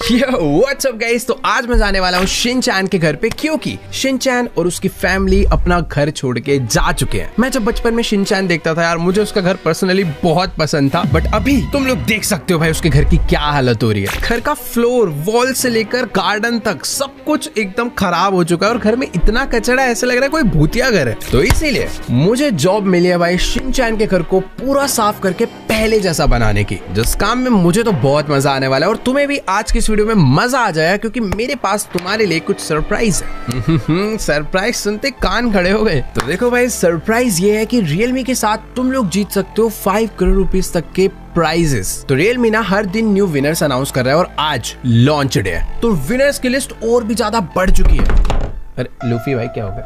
What's up guys. तो आज मैं जाने वाला हूँ शिनचैन के घर पे, क्योंकि शिनचैन और उसकी फैमिली अपना घर छोड़ के जा चुके हैं। मैं जब बचपन में शिनचैन देखता था यार, मुझे उसका घर पर्सनली बहुत पसंद था, बट अभी तुम लोग देख सकते हो भाई उसके घर की क्या हालत हो रही है। घर का फ्लोर, वॉल से लेकर गार्डन तक सब कुछ एकदम खराब हो चुका है और घर में इतना कचरा, ऐसा लग रहा है कोई भूतिया घर है। तो इसीलिए मुझे जॉब मिली है भाई शिनचैन के घर को पूरा साफ करके पहले जैसा बनाने की, जिस काम में मुझे तो बहुत मजा आने वाला है और तुम्हें भी आज की इस वीडियो में मजा आ जाएगा, क्योंकि मेरे पास तुम्हारे लिए कुछ सरप्राइज है। सरप्राइज सुनते कान खड़े हो गए। तो देखो भाई, सरप्राइज ये है कि Realme के साथ तुम लोग जीत सकते हो 5 करोड़ रुपीस तक के प्राइजेस। तो Realme ना हर दिन न्यू विनर्स अनाउंस कर रहा है और आज लॉन्च डे है, तो विनर्स की लिस्ट और भी ज्यादा बढ़ चुकी है। अरे लूफी भाई क्या हो गया?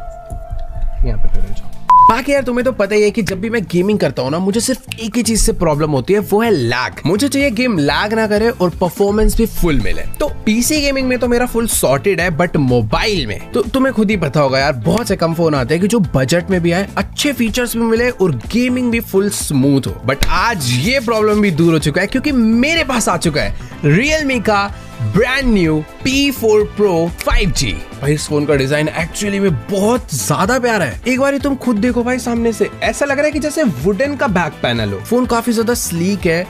यहाँ पे तुरंत जाओ। बाकी यार तुम्हें तो पता ही है कि जब भी मैं गेमिंग करता हूँ ना, मुझे सिर्फ एक ही चीज से प्रॉब्लम होती है, वो है लैग। मुझे चाहिए गेम लैग ना करे और परफॉर्मेंस भी फुल मिले। तो पीसी गेमिंग में तो मेरा फुल सॉर्टेड है, बट मोबाइल में तो तुम्हें खुद ही पता होगा यार, बहुत से कम फोन आते हैं कि जो बजट में भी आए, अच्छे फीचर्स भी मिले और गेमिंग भी फुल स्मूथ हो। बट आज ये प्रॉब्लम भी दूर हो चुका है, क्योंकि मेरे पास आ चुका है Realme का brand new P4 Pro 5G। भाई इस फोन का डिजाइन एक्चुअली में बहुत ज्यादा प्यारा है। एक बार तुम खुद देखो भाई, सामने से ऐसा लग रहा है कि जैसे वुडन का बैक पैनल हो। फोन काफी ज्यादा स्लीक है,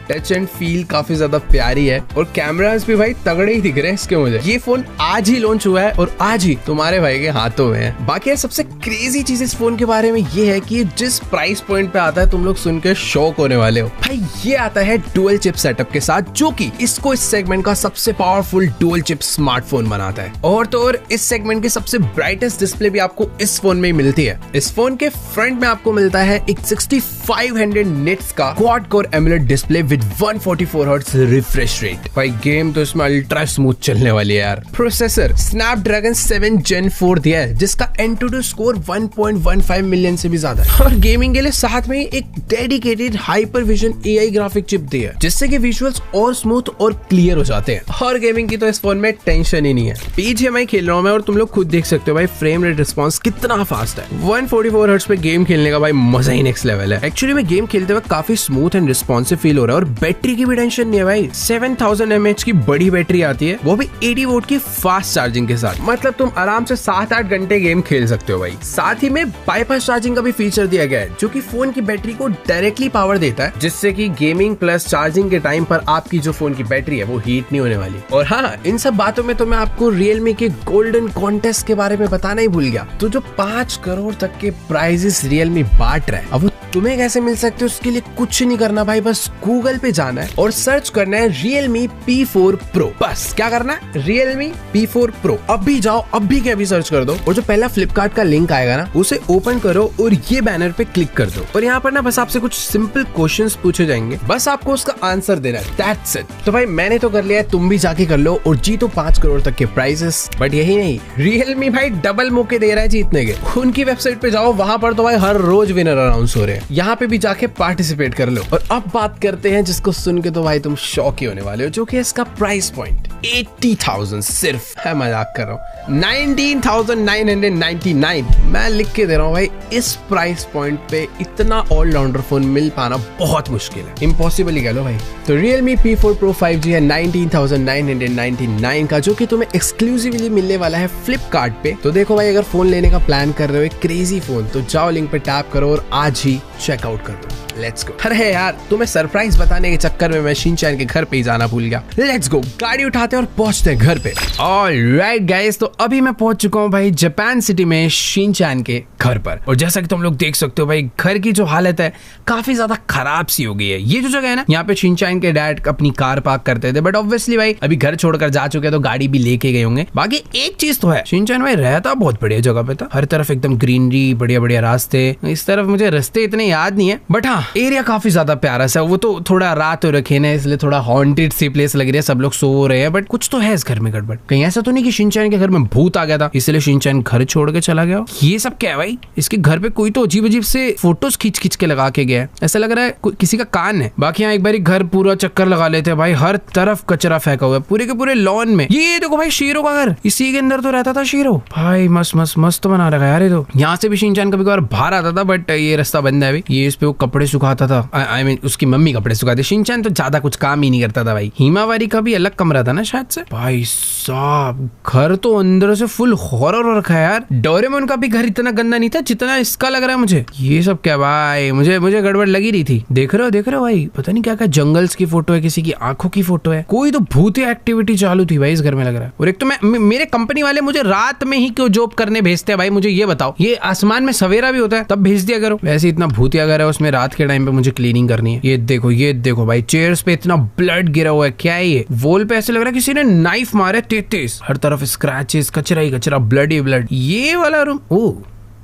टच एंड फील काफी ज्यादा प्यारी है और कैमरास भी भाई तगड़े ही दिख रहे हैं इसके। मुझे ये फोन आज ही लॉन्च हुआ है और आज ही तुम्हारे भाई के हाथों में है। बाकी सबसे क्रेजी चीज इस फोन के बारे में ये है कि जिस प्राइस पॉइंट पे आता है, तुम लोग सुन के शॉक होने वाले हो। भाई ये आता है डुअल चिप सेटअप के साथ, जो कि इसको इस सेगमेंट का सबसे पावरफुल डुअल चिप स्मार्टफोन बनाता है। और तो और इस सेगमेंट की सबसे ब्राइटेस्ट डिस्प्ले भी आपको इस फोन में ही मिलती है। इस फोन के फ्रंट में आपको मिलता है एक 6500 निट्स का quad core AMOLED display with 144 hertz refresh rate. भाई गेम तो इसमें अल्ट्रा स्मूथ चलने वाली है यार। प्रोसेसर स्नैपड्रैगन 7 Gen 4 दिया है, जिसका Antutu स्कोर 1.15 मिलियन से भी ज्यादा है। और गेमिंग के लिए साथ में एक डेडिकेटेड हाइपरविजन AI ग्राफिक चिप दी है, जिससे कि विजुअल्स और स्मूथ और क्लियर हो जाते हैं। और गेमिंग की तो इस फोन में टेंशन ही नहीं है। PGMI खेल रहा हूँ मैं और तुम लोग खुद देख सकते हो भाई फ्रेम रेट रिस्पॉन्स कितना फास्ट है। 144 हर्ट्ज पे गेम खेलने का भाई मजा ही नेक्स्ट लेवल है। एक्चुअली में गेम खेलते वक्त काफी स्मूथ एंड रिस्पॉन्सिव फील हो रहा है और बैटरी की भी टेंशन नहीं है भाई। 7000 mAh की बड़ी बैटरी आती है, वो भी 80 वोल्ट की फास्ट चार्जिंग के साथ। मतलब तुम आराम से 7-8 घंटे गेम खेल सकते हो भाई। साथ ही में बाईपास चार्जिंग का भी फीचर दिया गया है, जो कि फोन की बैटरी को डायरेक्टली पावर देता है, जिससे कि गेमिंग प्लस चार्जिंग के टाइम पर आपकी जो फोन की बैटरी है वो हीट नहीं होने वाली। और हाँ, इन सब बातों में तो मैं आपको Realme के गोल्डन कॉन्टेस्ट के बारे में बताना ही भूल गया। तो जो 5 करोड़ तक के प्राइजेस Realme बांट रहा है, अब तुम्हें कैसे मिल सकते हो, उसके लिए कुछ नहीं करना भाई, बस गूगल पे जाना है और सर्च करना है Realme P4 Pro। बस क्या करना है, Realme P4 Pro। अभी जाओ, अभी के अभी सर्च कर दो और जो पहला फ्लिपकार्ट का लिंक आएगा ना, उसे ओपन करो और ये बैनर पे क्लिक कर दो। और यहाँ पर ना बस आपसे कुछ सिंपल क्वेश्चंस पूछे जाएंगे, बस आपको उसका आंसर देना है, दैट्स इट। तो भाई मैंने तो कर लिया है, तुम भी जाके कर लो और जीतो 5 करोड़ तक के प्राइजेस। बट यही नहीं, Realme भाई डबल मौके दे रहा है जीतने के। उनकी वेबसाइट पे जाओ, वहां पर तो भाई हर रोज विनर अनाउंस हो रहे हैं। यहाँ पे भी जाके पार्टिसिपेट कर लो। और अब बात करते हैं जिसको सुन के तो भाई तुम शॉक ही होने वाले हो, जो कि इसका प्राइस पॉइंट 80,000 सिर्फ है। मजाक कर रहा हूँ, 19,999 मैं लिख के दे रहा हूँ भाई। इस प्राइस पॉइंट पे इतना ऑलराउंडर फोन मिल पाना बहुत मुश्किल है, इम्पॉसिबल ही कह लो भाई। तो Realme P4 Pro 5G है 19,999 का, जो कि तुम्हें एक्सक्लूसिवली मिलने वाला है फ्लिपकार्ट पे। तो देखो भाई, अगर फोन लेने का प्लान कर रहे हो एक क्रेजी फोन, तो जाओ लिंक पे टैप करो और आज ही चेकआउट कर दो। Let's go. अरे यार, तुम्हें सरप्राइज बताने के चक्कर में मैं शिनचैन के घर पे ही जाना भूल गया। लेट्स गो, गाड़ी उठाते और पहुंचते हैं घर पे। ऑलराइट गाइस, तो अभी मैं पहुंच चुका हूँ भाई जापान सिटी में शिनचैन के घर पर। और जैसा कि तुम लोग देख सकते हो भाई, घर की जो हालत है काफी ज्यादा खराब सी हो गई है। ये जो जगह है ना, यहाँ पे शिनचैन के डैड अपनी कार पार्क करते थे, बट ऑब्वियसली भाई अभी घर छोड़कर जा चुके हैं तो गाड़ी भी लेके गए होंगे। बाकी एक चीज तो है, शिनचैन भाई रहता बहुत बढ़िया जगह पे था। हर तरफ एकदम ग्रीनरी, बढ़िया बढ़िया रास्ते। इस तरफ मुझे रास्ते इतने याद नहीं है, बट हाँ एरिया काफी ज्यादा प्यारा सा। वो तो थोड़ा रात हो रखी है ना, इसलिए थोड़ा हॉन्टेड सी प्लेस लग रही है, सब लोग सो रहे हैं, बट कुछ तो है इस घर में गड़बड़। कहीं ऐसा तो नहीं कि शिनचैन के घर में भूत आ गया था इसलिए शिनचैन घर छोड़ के चला गया। ये सब क्या है भाई, इसके घर पे कोई तो अजीब अजीब से फोटोज खींच खींच के लगा के गया है, ऐसा लग रहा है किसी का कान है। बाकी यहाँ एक बार घर पूरा चक्कर लगा लेते हैं भाई, हर तरफ कचरा फेंका हुआ है पूरे के पूरे लॉन में। ये देखो भाई शेरों का घर, इसी के अंदर तो रहता था शेरों। भाई मस्त मस्त मस्त बना रखा है यार ये तो। यहाँ से भी शिनचैन कभी कभार बाहर आता था, बट ये रास्ता बंद है अभी। ये इस पे वो कपड़े सुखाता था, आई मीन उसकी मम्मी कपड़े सुखाती। शिनचैन तो ज्यादा कुछ काम ही नहीं करता था भाई। हिमावारी का भी अलग कमरा था ना शायद से। भाई साहब घर तो अंदर से फुल हॉरर हो रखा है यार। डोरेमोन का भी घर इतना गंदा नहीं था जितना इसका लग रहा है मुझे। ये सब क्या भाई, मुझे गड़बड़ लगी रही थी। देख रहे हो भाई, पता नहीं क्या क्या जंगल्स की फोटो है, किसी की आंखों की फोटो है, कोई तो भूतिया एक्टिविटी चालू थी भाई इस घर में लग रहा है। और एक तो मेरे कंपनी वाले मुझे रात में ही क्यों जॉब करने भेजते हैं भाई, मुझे ये बताओ। ये आसमान में सवेरा भी होता है तब भेज दिया करो। वैसे इतना भूतिया घर है, उसमें रात के टाइम पे मुझे क्लीनिंग करनी है। ये देखो भाई, चेयर्स पे इतना ब्लड गिरा हुआ है, क्या है ये? वॉल पे ऐसे लग रहा है किसी ने नाइफ मारे तेज। हर तरफ स्क्रैचेस, कचरा ही कचरा, ब्लड ही ब्लड। ये वाला रूम, ओ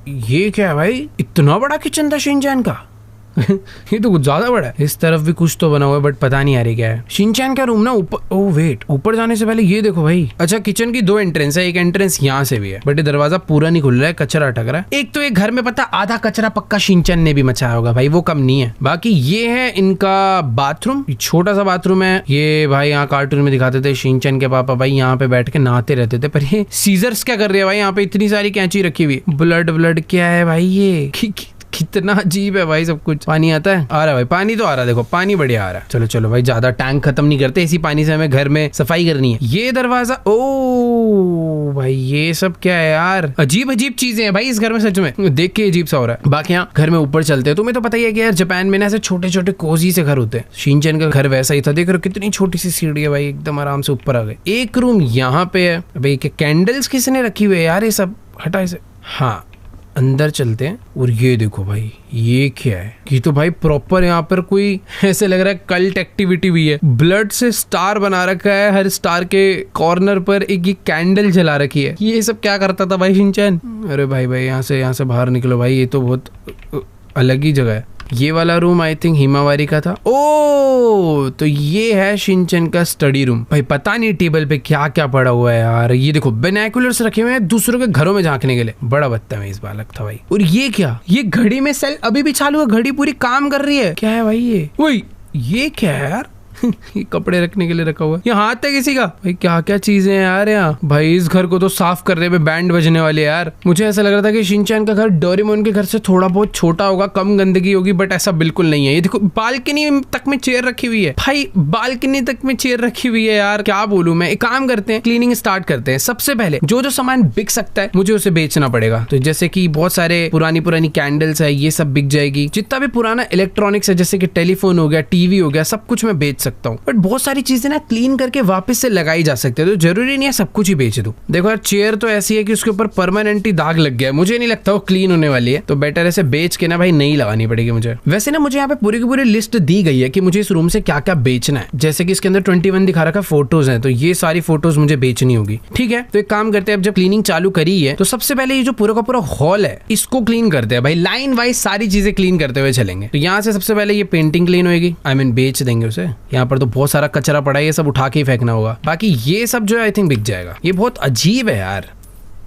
ये क्या है भाई? इतना बड़ा किचन था शिनचैन का। ये तो कुछ ज्यादा बड़ा है। इस तरफ भी कुछ तो बना हुआ है बट पता नहीं आ रही क्या है। शिनचैन का रूम ना ऊपर, ओह वेट, ऊपर जाने से पहले ये देखो भाई। अच्छा किचन की 2 एंट्रेंस है, एक एंट्रेंस यहाँ से भी है बट ये दरवाजा पूरा नहीं खुल रहा है, कचरा अटक रहा है। एक तो एक घर में पता आधा कचरा पक्का शिनचैन ने भी मचाया होगा भाई, वो कम नहीं है। बाकी ये है इनका बाथरूम, छोटा सा बाथरूम है ये भाई। यहाँ कार्टून में दिखाते थे शिनचैन के पापा भाई यहाँ पे बैठ के नहाते रहते थे, पर ये सीजर्स क्या कर रहे हैं भाई? यहाँ पे इतनी सारी कैंची रखी हुई, ब्लड क्या है भाई ये? कितना अजीब है भाई सब कुछ। पानी आता है, आ रहा है भाई, पानी तो आ रहा है, देखो पानी बढ़िया आ रहा है। चलो भाई ज्यादा टैंक खत्म नहीं करते, इसी पानी से हमें घर में सफाई करनी है। ये दरवाजा, ओ भाई ये सब क्या है यार? अजीब चीजें हैं भाई इस घर में, सच में देख के अजीब सा हो रहा है। बाकी यहाँ घर में ऊपर चलते हैं, तुम्हें तो पता ही है कि यार जापान में ना ऐसे छोटे कोजी से घर होते हैं। शिनचैन का घर वैसा ही था, देख रहे हो कितनी छोटी सी सीढ़ी है भाई, एकदम आराम से ऊपर आ गए। एक रूम यहाँ पे है भाई, कैंडल्स किसने रखी हुई है यार? ये सब हटा इसे। हाँ अंदर चलते हैं। और ये देखो भाई, ये क्या है? ये तो भाई प्रॉपर यहाँ पर कोई ऐसे लग रहा है कल्ट एक्टिविटी भी है। ब्लड से स्टार बना रखा है, हर स्टार के कॉर्नर पर एक ये कैंडल जला रखी है। ये सब क्या करता था भाई शिनचैन? अरे भाई यहाँ से बाहर निकलो भाई, ये तो बहुत अलग ही जगह है। ये वाला रूम आई थिंक हिमावारी का था। ओ तो ये है शिनचैन का स्टडी रूम। भाई पता नहीं टेबल पे क्या क्या पड़ा हुआ है यार। ये देखो बाइनोकुलर्स रखे हुए हैं दूसरों के घरों में झांकने के लिए, बड़ा बदतमीज बालक था भाई। और ये क्या? ये घड़ी में सेल अभी भी चालू है, घड़ी पूरी काम कर रही है। क्या है भाई ये? वही ये क्या है यार? ये कपड़े रखने के लिए रखा हुआ है। ये हाथ है किसी का? भाई क्या क्या चीजें हैं यार यहाँ। भाई इस घर को तो साफ करने में बैंड बजने वाले यार। मुझे ऐसा लग रहा था कि शिनचैन का घर डोरेमोन के घर से थोड़ा बहुत छोटा होगा, कम गंदगी होगी, बट ऐसा बिल्कुल नहीं है। ये देखो बालकनी तक में चेयर रखी हुई है भाई, बालकनी तक में चेयर रखी हुई है यार। क्या बोलूं मैं। एक काम करते हैं, क्लीनिंग स्टार्ट करते हैं। सबसे पहले जो सामान बिक सकता है मुझे उसे बेचना पड़ेगा। तो जैसे कि बहुत सारे पुरानी कैंडल्स है, ये सब बिक जाएगी। जितना भी पुराना इलेक्ट्रॉनिक्स है जैसे कि टेलीफोन हो गया, टीवी हो गया, सब कुछ मैं बेच सकता हूँ। बट बहुत सारी चीजें ना क्लीन करके वापस से लगाई जा सकती है, तो जरूरी नहीं है सब कुछ ही बेच दूं। देखो यार चेयर तो ऐसी है कि उसके ऊपर परमानेंटली दाग लग गया है, मुझे नहीं लगता वो क्लीन होने वाली है, तो बेटर ऐसे बेच के ना भाई नई लगानी पड़ेगी मुझे। वैसे ना मुझे यहाँ पे पूरी की पूरी लिस्ट दी गई है कि मुझे इस रूम से क्या क्या बेचना है। जैसे कि इसके अंदर 21 दिखा रखा फोटोज है, तो ये सारी फोटोज मुझे बेचनी होगी। ठीक है, तो एक काम करते हैं, अब जब क्लीनिंग चालू करी है तो सबसे पहले ये जो पूरा का पूरा हॉल है इसको क्लीन करते हैं भाई। लाइन वाइज सारी चीजें क्लीन करते हुए चलेंगे। तो यहाँ से सबसे पहले ये पेंटिंग क्लीन होगी, आई मीन बेच देंगे उसे। यहाँ पर तो बहुत सारा कचरा पड़ा है, ये सब उठा के ही फेंकना होगा। बाकी ये सब जो है आई थिंक बिक जाएगा। ये बहुत अजीब है यार।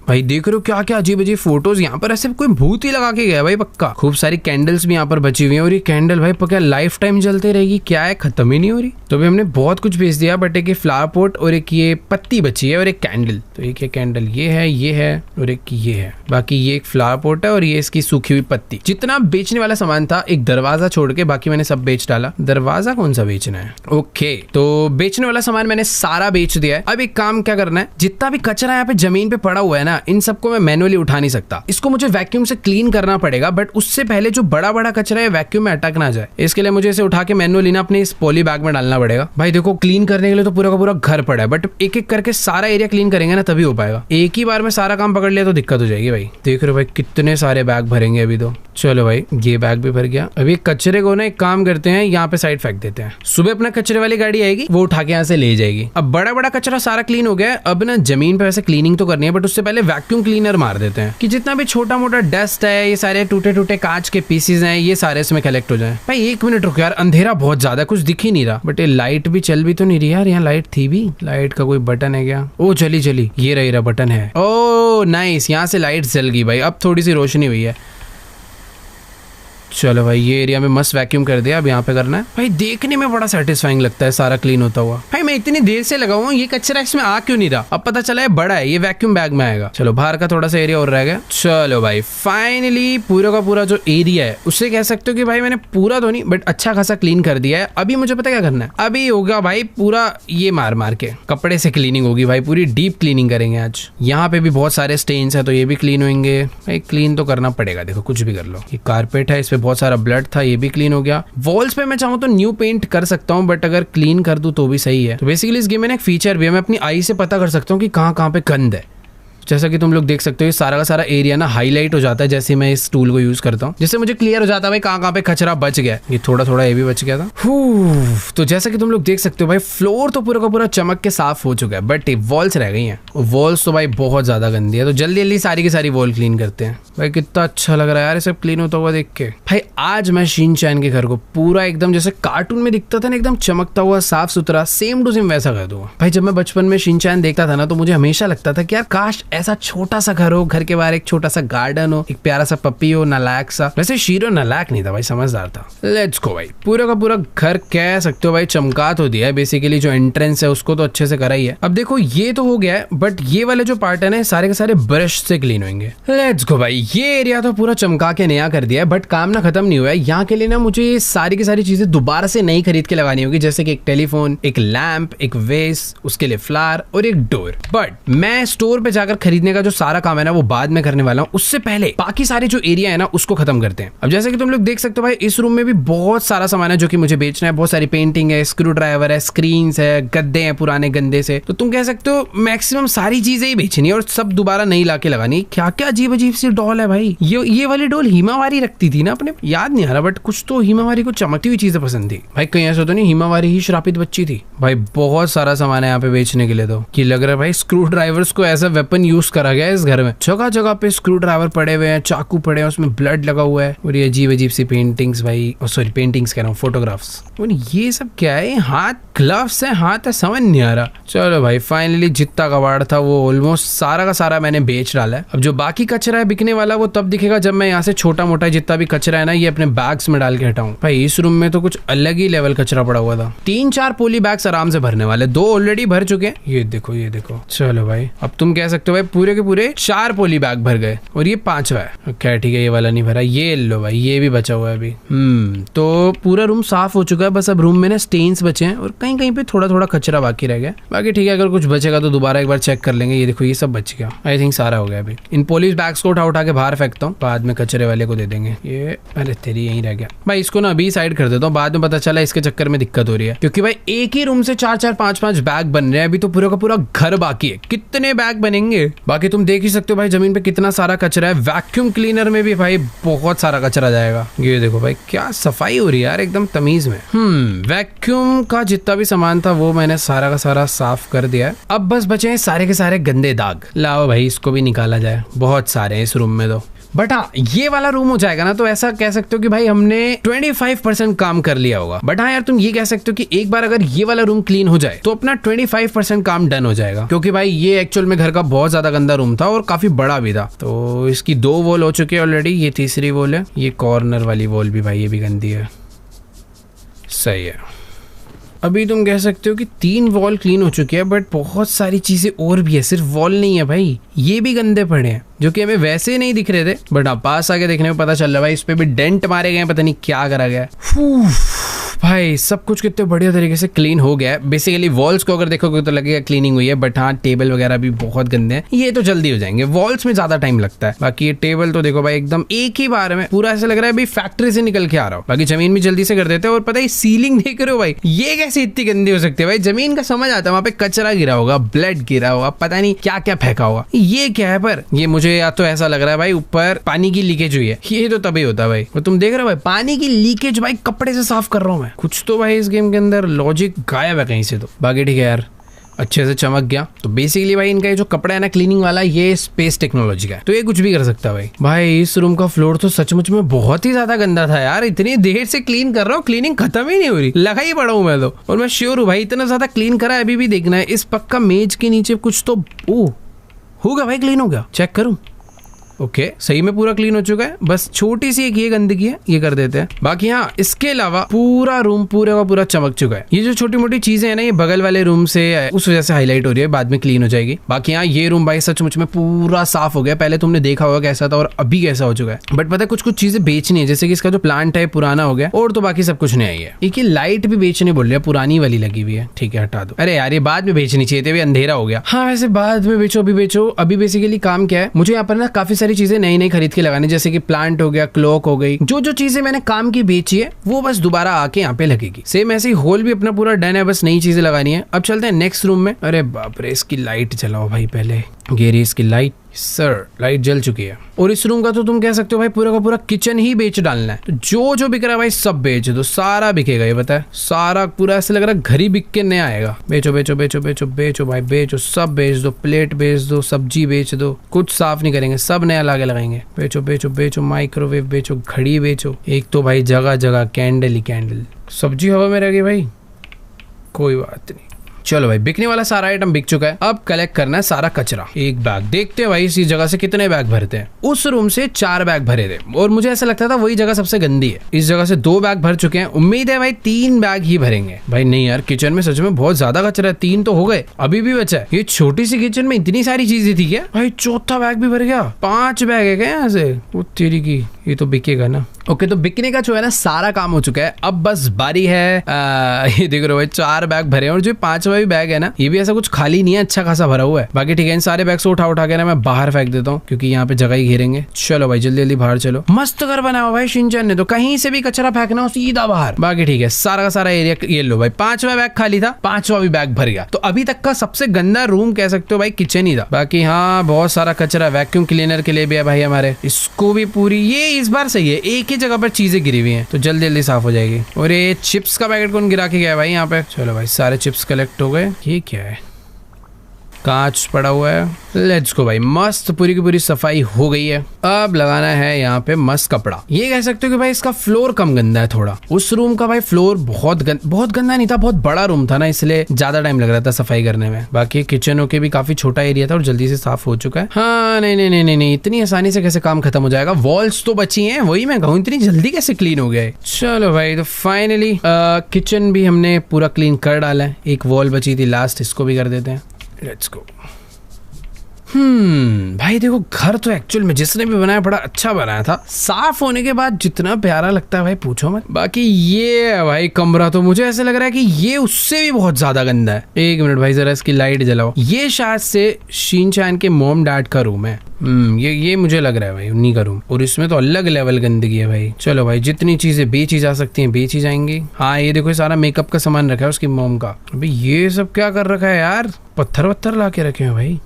भाई देख रहे हो क्या क्या अजीब अजीब फोटोज। यहाँ पर ऐसे कोई भूत ही लगा के गया भाई पक्का। खूब सारी कैंडल्स भी यहाँ पर बची हुई हैं, और ये कैंडल भाई पक्का लाइफ टाइम जलते रहेगी, क्या है खत्म ही नहीं हो रही। तो अभी हमने बहुत कुछ बेच दिया, बट एक फ्लावर पॉट और एक ये पत्ती बची है और एक कैंडल। तो एक कैंडल ये है और एक ये है। बाकी ये एक फ्लावर पॉट है और ये इसकी सूखी हुई पत्ती। जितना बेचने वाला सामान था एक दरवाजा छोड़ के बाकी मैंने सब बेच डाला। दरवाजा कौन सा बेचना है? ओके, तो बेचने वाला सामान मैंने सारा बेच दिया है। अब एक काम क्या करना है, जितना भी कचरा यहाँ पे जमीन पे पड़ा हुआ है ना, इन सबको मैं मैनुअली उठा नहीं सकता, इसको मुझे वैक्यूम से क्लीन करना पड़ेगा। बट उससे पहले जो बड़ा बड़ा कचरा है वैक्यूम में अटक ना जाए, इसके लिए मुझे इसे उठा के मैनुअली ना अपने इस पॉली बैग में डालना पड़ेगा। भाई देखो क्लीन करने के लिए तो पूरा का पूरा घर पड़ा है, बट एक एक करके सारा एरिया क्लीन करेंगे ना तभी हो पाएगा। एक ही बार में सारा काम पकड़ लिया तो दिक्कत हो जाएगी भाई। देख रहे हो भाई कितने सारे बैग भरेंगे अभी तो। चलो भाई ये बैग भी भर गया। अभी कचरे को ना एक काम करते हैं, यहाँ पे साइड फेंक देते हैं। सुबह अपना कचरे वाली गाड़ी आएगी, वो उठा के यहाँ से ले जाएगी। अब बड़ा बड़ा कचरा सारा क्लीन हो गया है। अब ना जमीन पे वैसे क्लीनिंग तो करनी है, बट उससे पहले वैक्यूम क्लीनर मार देते हैं कि जितना भी छोटा मोटा डस्ट है, ये सारे टूटे टूटे कांच के पीसेज हैं, ये सारे इसमें कलेक्ट हो जाए। भाई एक मिनट रुको यार, अंधेरा बहुत ज्यादा, कुछ दिख ही नहीं रहा। बट ये लाइट भी चल भी तो नहीं रही यार। यहाँ लाइट थी भी, लाइट का कोई बटन है क्या? ओ चली ये रही बटन है। ओ नाइस, यहाँ से लाइट जल गई भाई, अब थोड़ी सी रोशनी हुई है। चलो भाई ये एरिया में मस्त वैक्यूम कर दिया, अब यहाँ पे करना है भाई। देखने में बड़ा सेटिस्फाइंग लगता है सारा क्लीन होता हुआ। भाई मैं इतनी देर से लगा हुआ, ये कचरा इसमें आ क्यों नहीं रहा? अब पता चला है बड़ा है, ये वैक्यूम बैग में आएगा। चलो बाहर का थोड़ा सा एरिया और रह गया। चलो भाई फाइनली पूरा का पूरा जो एरिया है उससे कह सकते हो कि भाई मैंने पूरा तो नहीं बट अच्छा खासा क्लीन कर दिया है। अभी मुझे पता क्या करना है, अभी होगा भाई पूरा ये मार के कपड़े से क्लीनिंग होगी भाई, पूरी डीप क्लीनिंग करेंगे आज। यहाँ पे भी बहुत सारे स्टेन्स है तो ये भी क्लीन होंगे भाई, क्लीन तो करना पड़ेगा। देखो कुछ भी कर लो, ये कारपेट है, इस पे बहुत सारा ब्लड था, ये भी क्लीन हो गया। वॉल्स पे मैं चाहूँ तो न्यू पेंट कर सकता हूँ बट अगर क्लीन कर दूं तो भी सही है। तो बेसिकली इस गेम में एक फीचर भी है, मैं अपनी आई से पता कर सकता हूँ कि कहाँ पे गंद है। जैसा कि तुम लोग देख सकते हो ये सारा का सारा एरिया ना हाईलाइट हो जाता है जैसे मैं इस टूल को यूज करता हूँ, जिससे मुझे क्लियर हो जाता है भाई कहाँ पे कचरा बच गया। ये थोड़ा ये भी बच गया था। तो जैसा कि तुम लोग देख सकते हो भाई फ्लोर तो पूरा का पूरा चमक के साफ हो चुका है बट वॉल्स रह गई हैं। वॉल्स तो भाई बहुत ज्यादा गंदी है, तो जल्दी सारी की सारी वॉल क्लीन करते हैं। भाई कितना अच्छा लग रहा है यार ये सब क्लीन होता हुआ देख के। भाई आज मैं शिनचैन के घर को पूरा एकदम जैसे कार्टून में दिखता था ना, एकदम चमकता हुआ साफ सुथरा, सेम टू सेम वैसा कर दूंगा। भाई जब मैं बचपन में शिनचैन देखता था ना तो मुझे हमेशा लगता था कि यार काश ऐसा छोटा सा घर हो, घर के बाहर एक छोटा सा गार्डन हो, एक प्यारा सा पप्पी हो, नालायक सा। वैसे शीरो नालायक नहीं था भाई, समझदार था। लेट्स गो भाई, पूरा का पूरा घर कह सकते हो भाई चमका तो दिया है। बेसिकली जो एंट्रेंस है उसको तो अच्छे से करा ही है। अब देखो ये तो हो गया है बट ये वाले जो पार्ट है ना सारे के सारे ब्रश से क्लीन होंगे। लेट्स गो भाई, ये एरिया तो पूरा चमका के नया कर दिया है बट काम ना खत्म नहीं हुआ है। यहाँ के लिए ना मुझे ये सारी की सारी चीजें दोबारा से नई खरीद के लगानी होगी, जैसे कि एक टेलीफोन, एक लैंप, एक वेस, उसके लिए फ्लावर और एक डोर। बट मैं स्टोर पे जाकर खरीदने का जो सारा काम है ना वो बाद में करने वाला हूँ। उससे पहले बाकी सारे जो एरिया है ना उसको खत्म करते हैं। अब जैसे कि तुम लोग देख सकते हो भाई इस रूम में भी बहुत सारा सामान है जो कि मुझे बेचना है। बहुत सारी पेंटिंग है, स्क्रू ड्राइवर है, स्क्रीन्स है, गद्दे हैं पुराने गंदे से। तो तुम कह सकते हो मैक्सिमम सारी चीजें ही बेचनी है और सब दोबारा नहीं लाके लगानी। क्या क्या अजीब अजीब सी डॉल है भाई। ये वाली डॉल हिमावारी रखती थी ना अपने, याद नहीं आ रहा बट कुछ तो हिमावारी को चमकती हुई चीजें पसंद थी भाई। कहीं ऐसा तो नहीं हिमावारी ही श्रापित बच्ची थी भाई। बहुत सारा सामान है यहाँ पे बेचने के लिए। तो कि लग रहा है भाई स्क्रू ड्राइवर्स को एज अ वेपन यूज करा गया है इस घर में। जगह जगह पे स्क्रू ड्राइवर पड़े हुए हैं, चाकू पड़े हैं, उसमें ब्लड लगा हुआ है और ये अजीब अजीब सी पेंटिंग्स भाई, सॉरी पेंटिंग्स कह रहा हूँ, फोटोग्राफ्स। और ये सब क्या है, हाथ ग्लव्स है, हाथ है, समझ नहीं आ रहा। चलो भाई फाइनली जितना कबाड़ था वो ऑलमोस्ट सारा का सारा मैंने बेच डाला है। अब जो बाकी कचरा है बिकने वाला वो तब दिखेगा जब मैं यहाँ से छोटा मोटा जितना भी कचरा है ना ये अपने बैग्स में डाल के हटाऊं। भाई इस रूम में तो कुछ अलग ही लेवल कचरा पड़ा हुआ था। 3-4 पोली बैग्स आराम से भरने वाले, 2 ऑलरेडी भर चुके हैं। ये देखो ये देखो। चलो भाई अब तुम कह सकते हो भाई पूरे के पूरे 4 पोली बैग भर गए और ये 5वां है। क्या ठीक है, ये वाला नहीं भरा, ये लो भाई, ये भी बचा हुआ है अभी। तो पूरा रूम साफ हो चुका है। बस अब रूम में ना स्टेन्स बचे हैं और कहीं कहीं पे थोड़ा थोड़ा कचरा बाकी रह गया। बाकी ठीक है, अगर कुछ बचेगा तो दोबारा एक बार चेक कर लेंगे। ये देखो ये सब बच गया, आई थिंक सारा हो गया। अभी इन पोलिस बैग्स को उठा के बाहर फेंकता हूँ, बाद में कचरे वाले को दे देंगे। ये अरे तेरी यहीं रह गया भाई, इसको ना अभी साइड कर देता हूँ, बाद में पता चला इसके चक्कर में दिक्कत हो रही है। क्योंकि भाई एक ही रूम से 4-4 5-5 बैग बन रहे हैं। अभी तो पूरा का पूरा घर बाकी है, कितने बैग बनेंगे। बाकी तुम देख ही सकते हो भाई जमीन पे कितना सारा कचरा है। वैक्यूम क्लीनर में भी भाई बहुत सारा कचरा जाएगा। ये देखो भाई क्या सफाई हो रही है यार एकदम तमीज में। वैक्यूम का जितना भी सामान था वो मैंने सारा का सारा साफ कर दिया है। अब बस बचे हैं सारे के सारे गंदे दाग। लाओ भाई इसको भी निकाला जाए, बहुत सारे हैं इस रूम में तो। बट हाँ ये वाला रूम हो जाएगा ना तो ऐसा कह सकते हो कि भाई हमने 25% काम कर लिया होगा। बट हाँ यार तुम ये कह सकते हो कि एक बार अगर ये वाला रूम क्लीन हो जाए तो अपना 25% काम डन हो जाएगा। क्योंकि भाई ये एक्चुअल में घर का बहुत ज्यादा गंदा रूम था और काफी बड़ा भी था। तो इसकी 2 वॉल हो चुकी है ऑलरेडी, ये तीसरी वॉल है। ये कॉर्नर वाली वॉल भी भाई ये भी गंदी है। सही है, अभी तुम कह सकते हो कि 3 वॉल क्लीन हो चुकी है बट बहुत सारी चीजें और भी है, सिर्फ वॉल नहीं है भाई। ये भी गंदे पड़े हैं जो कि हमें वैसे नहीं दिख रहे थे बट हाँ पास आके देखने में पता चल रहा है भाई इस पे भी डेंट मारे गए, पता नहीं क्या करा गया है। भाई सब कुछ कितने बढ़िया तरीके से क्लीन हो गया है। बेसिकली वॉल्स को अगर देखोगे तो लगेगा क्लीनिंग हुई है बट हाँ टेबल वगैरह भी बहुत गंदे हैं। ये तो जल्दी हो जाएंगे, वॉल्स में ज्यादा टाइम लगता है। बाकी ये टेबल तो देखो भाई एकदम एक ही बार में पूरा ऐसा लग रहा है भाई फैक्ट्री से निकल के आ रहा हो। बाकी जमीन भी जल्दी से कर देते हैं। और पता है सीलिंग देख रहे हो भाई, ये कैसे इतनी गंदी हो सकती है भाई। जमीन का समझ आता है, वहां पे कचरा गिरा होगा, ब्लड गिरा होगा, पता नहीं क्या क्या फेंका होगा। ये क्या है, पर ये मुझे या तो ऐसा लग रहा है भाई ऊपर पानी की लीकेज हुई है। ये तो तभी होता है भाई, और तुम देख रहे हो भाई पानी की लीकेज भाई कपड़े से साफ कर रहा हूँ मैं। कुछ तो भाई गेम के अंदर लॉजिक गायब है कहीं से। तो बाकी ठीक है यार, अच्छे से चमक गया। तो बेसिकली भाई इनका ये जो कपड़ा है ना क्लीनिंग वाला, ये स्पेस टेक्नोलॉजी का है, तो ये कुछ भी कर सकता है भाई। भाई इस रूम का फ्लोर तो सचमुच में बहुत ही ज्यादा गंदा था यार। इतनी देर से क्लीन कर रहा हूँ, क्लीनिंग खत्म ही नहीं हो रही, लगा ही पड़ा हूँ मैं तो। और मैं श्योर हूँ भाई इतना ज्यादा क्लीन करा है, अभी भी देखना है। इस पक्का मेज के नीचे कुछ तो होगा भाई, क्लीन हो गया, चेक करूँ। ओके सही में पूरा क्लीन हो चुका है, बस छोटी सी एक ये गंदगी है, ये कर देते हैं। बाकी हाँ इसके अलावा पूरा रूम पूरे का पूरा चमक चुका है। ये जो छोटी मोटी चीजें है ना, ये बगल वाले रूम से उस वजह से हाईलाइट हो रही है, बाद में क्लीन हो जाएगी। बाकी यहाँ ये रूम भाई सचमुच में पूरा साफ हो गया। पहले तुमने देखा होगा कैसा था और अभी कैसा हो चुका है। बट पता है कुछ कुछ चीजें बेचनी है, जैसे कि इसका जो प्लांट है पुराना हो गया, और तो बाकी सब कुछ नहीं है। एक लाइट भी बेचने बोल रहे हैं, पुरानी वाली लगी हुई है, ठीक है हटा दो। अरे यार ये बाद में बेचनी चाहिए थी, अंधेरा हो गया। हाँ वैसे बाद में बेचो, अभी बेचो। अभी बेसिकली काम क्या है, मुझे यहाँ पर ना काफी सारी चीजें नई नई खरीद के लगानी, जैसे कि प्लांट हो गया, क्लॉक हो गई, जो जो चीजें मैंने काम की बेची है वो बस दोबारा आके यहाँ पे लगेगी। सेम ऐसे ही होल भी अपना पूरा डन है, बस नई चीजें लगानी है। अब चलते हैं नेक्स्ट रूम में। अरे बाप रे, इसकी लाइट जलाओ भाई पहले। ये रही इसकी लाइट, सर लाइट जल चुकी है। और इस रूम का तो तुम कह सकते हो भाई पूरा का पूरा किचन ही बेच डालना है। तो जो जो बिक रहा है भाई सब बेच दो, सारा बिकेगा। ये पता है सारा पूरा ऐसे लग रहा है घर ही बिक के नया आएगा। बेचो बेचो बेचो बेचो बेचो भाई बेचो, सब बेच दो। प्लेट बेच दो, सब्जी बेच दो, कुछ साफ नहीं करेंगे, सब नया लाके लगाएंगे। बेचो बेचो बेचो, माइक्रोवेव बेचो, घड़ी बेचो। एक तो भाई जगह जगह कैंडल ही कैंडल। सब्जी हवा में रह गई भाई, कोई बात नहीं। चलो भाई बिकने वाला सारा आइटम बिक चुका है। अब कलेक्ट करना है सारा कचरा। एक बैग देखते हैं भाई इसी जगह से कितने बैग भरते हैं। उस रूम से 4 बैग भरे थे और मुझे ऐसा लगता था वही जगह सबसे गंदी है। इस जगह से 2 बैग भर चुके हैं, उम्मीद है भाई 3 बैग ही भरेंगे। भाई नहीं यार, किचन में सच में बहुत ज्यादा कचरा है। 3 तो हो गए, अभी भी बचा है। ये छोटी सी किचन में इतनी सारी चीजें थी क्या भाई? 4था बैग भी भर गया। 5 बैग है क्या यहाँ से? वो तेरी की, ये तो बिकेगा ना। ओके तो बिकने का जो है ना सारा काम हो चुका है। अब बस बारी है ये देख रहे हो भाई 4 बैग भरे हैं और जो 5वां भी बैग है ना, ये भी ऐसा कुछ खाली नहीं है, अच्छा खासा भरा हुआ है। बाकी ठीक है, इन सारे बैग से उठा उठा के ना मैं बाहर फेंक देता हूँ, क्योंकि यहाँ पे जगह ही घेरेंगे। चलो भाई जल्दी जल्दी बाहर चलो। मस्त घर बना हुआ भाई शिनचैन ने, तो कहीं से भी कचरा फेंकना हो सीधा बाहर। बाकी ठीक है, सारा का सारा एरिया ये लो भाई। 5वां बैग खाली था, 5वां भी बैग भर गया। तो अभी तक का सबसे गंदा रूम कह सकते हो भाई किचन ही था। बाकी हाँ बहुत सारा कचरा वैक्यूम क्लीनर के लिए भी है भाई हमारे, इसको भी पूरी, ये इस बार सही है, एक ही जगह पर चीजें गिरी हुई हैं तो जल्दी जल्दी साफ हो जाएगी। और ये चिप्स का पैकेट कौन गिरा के गया है भाई यहाँ पे? चलो भाई सारे चिप्स कलेक्ट हो गए। ये क्या है? कांच पड़ा हुआ है। लेट्स गो भाई, मस्त पूरी की पूरी सफाई हो गई है। अब लगाना है यहाँ पे मस्त कपड़ा। ये कह सकते हो कि भाई इसका फ्लोर कम गंदा है थोड़ा। उस रूम का भाई फ्लोर बहुत गंदा नहीं था, बहुत बड़ा रूम था ना, इसलिए ज्यादा टाइम लग रहा था सफाई करने में। बाकी किचन के भी काफी छोटा एरिया था और जल्दी से साफ हो चुका है। हाँ नहीं, इतनी आसानी से कैसे काम खत्म हो जाएगा? वॉल्स तो बची है, वही मैं कहूँ इतनी जल्दी कैसे क्लीन हो गया। चलो भाई तो फाइनली किचन भी हमने पूरा क्लीन कर डाला है। एक वॉल बची थी लास्ट, इसको भी कर देते हैं। Let's go. भाई देखो घर तो एक्चुअल में जिसने भी बनाया बड़ा अच्छा बनाया था। साफ होने के बाद जितना प्यारा लगता है भाई पूछो मत। बाकी ये भाई कमरा तो मुझे ऐसा लग रहा है कि ये उससे भी बहुत ज्यादा गंदा है। 1 मिनट भाई जरा इसकी लाइट जलाओ। ये शायद से शिनचैन के मॉम डैड का रूम है। ये मुझे लग रहा है भाई उन्हीं का रूम, और इसमें तो अलग लेवल गंदगी है भाई। चलो भाई जितनी चीजें बेची जा सकती हैं बेची जाएंगी। हाँ ये देखो सारा मेकअप का सामान रखा है उसकी मॉम का। अभी ये सब क्या कर रखा है यार? पत्थर वत्थर ला के रखे हैं भाई।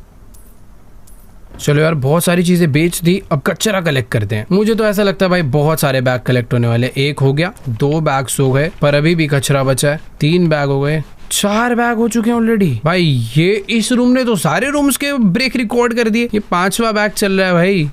चलो यार बहुत सारी चीजें बेच दी, अब कचरा कलेक्ट करते हैं। मुझे तो ऐसा लगता है भाई बहुत सारे बैग कलेक्ट होने वाले। 1 हो गया, 2 बैग हो गए, पर अभी भी कचरा बचा है। 3 बैग हो गए, 4 बैग हो चुके हैं ऑलरेडी। भाई ये इस रूम ने तो सारे रूम्स के ब्रेक रिकॉर्ड कर दिए। ये 5वां बैग चल रहा है भाई।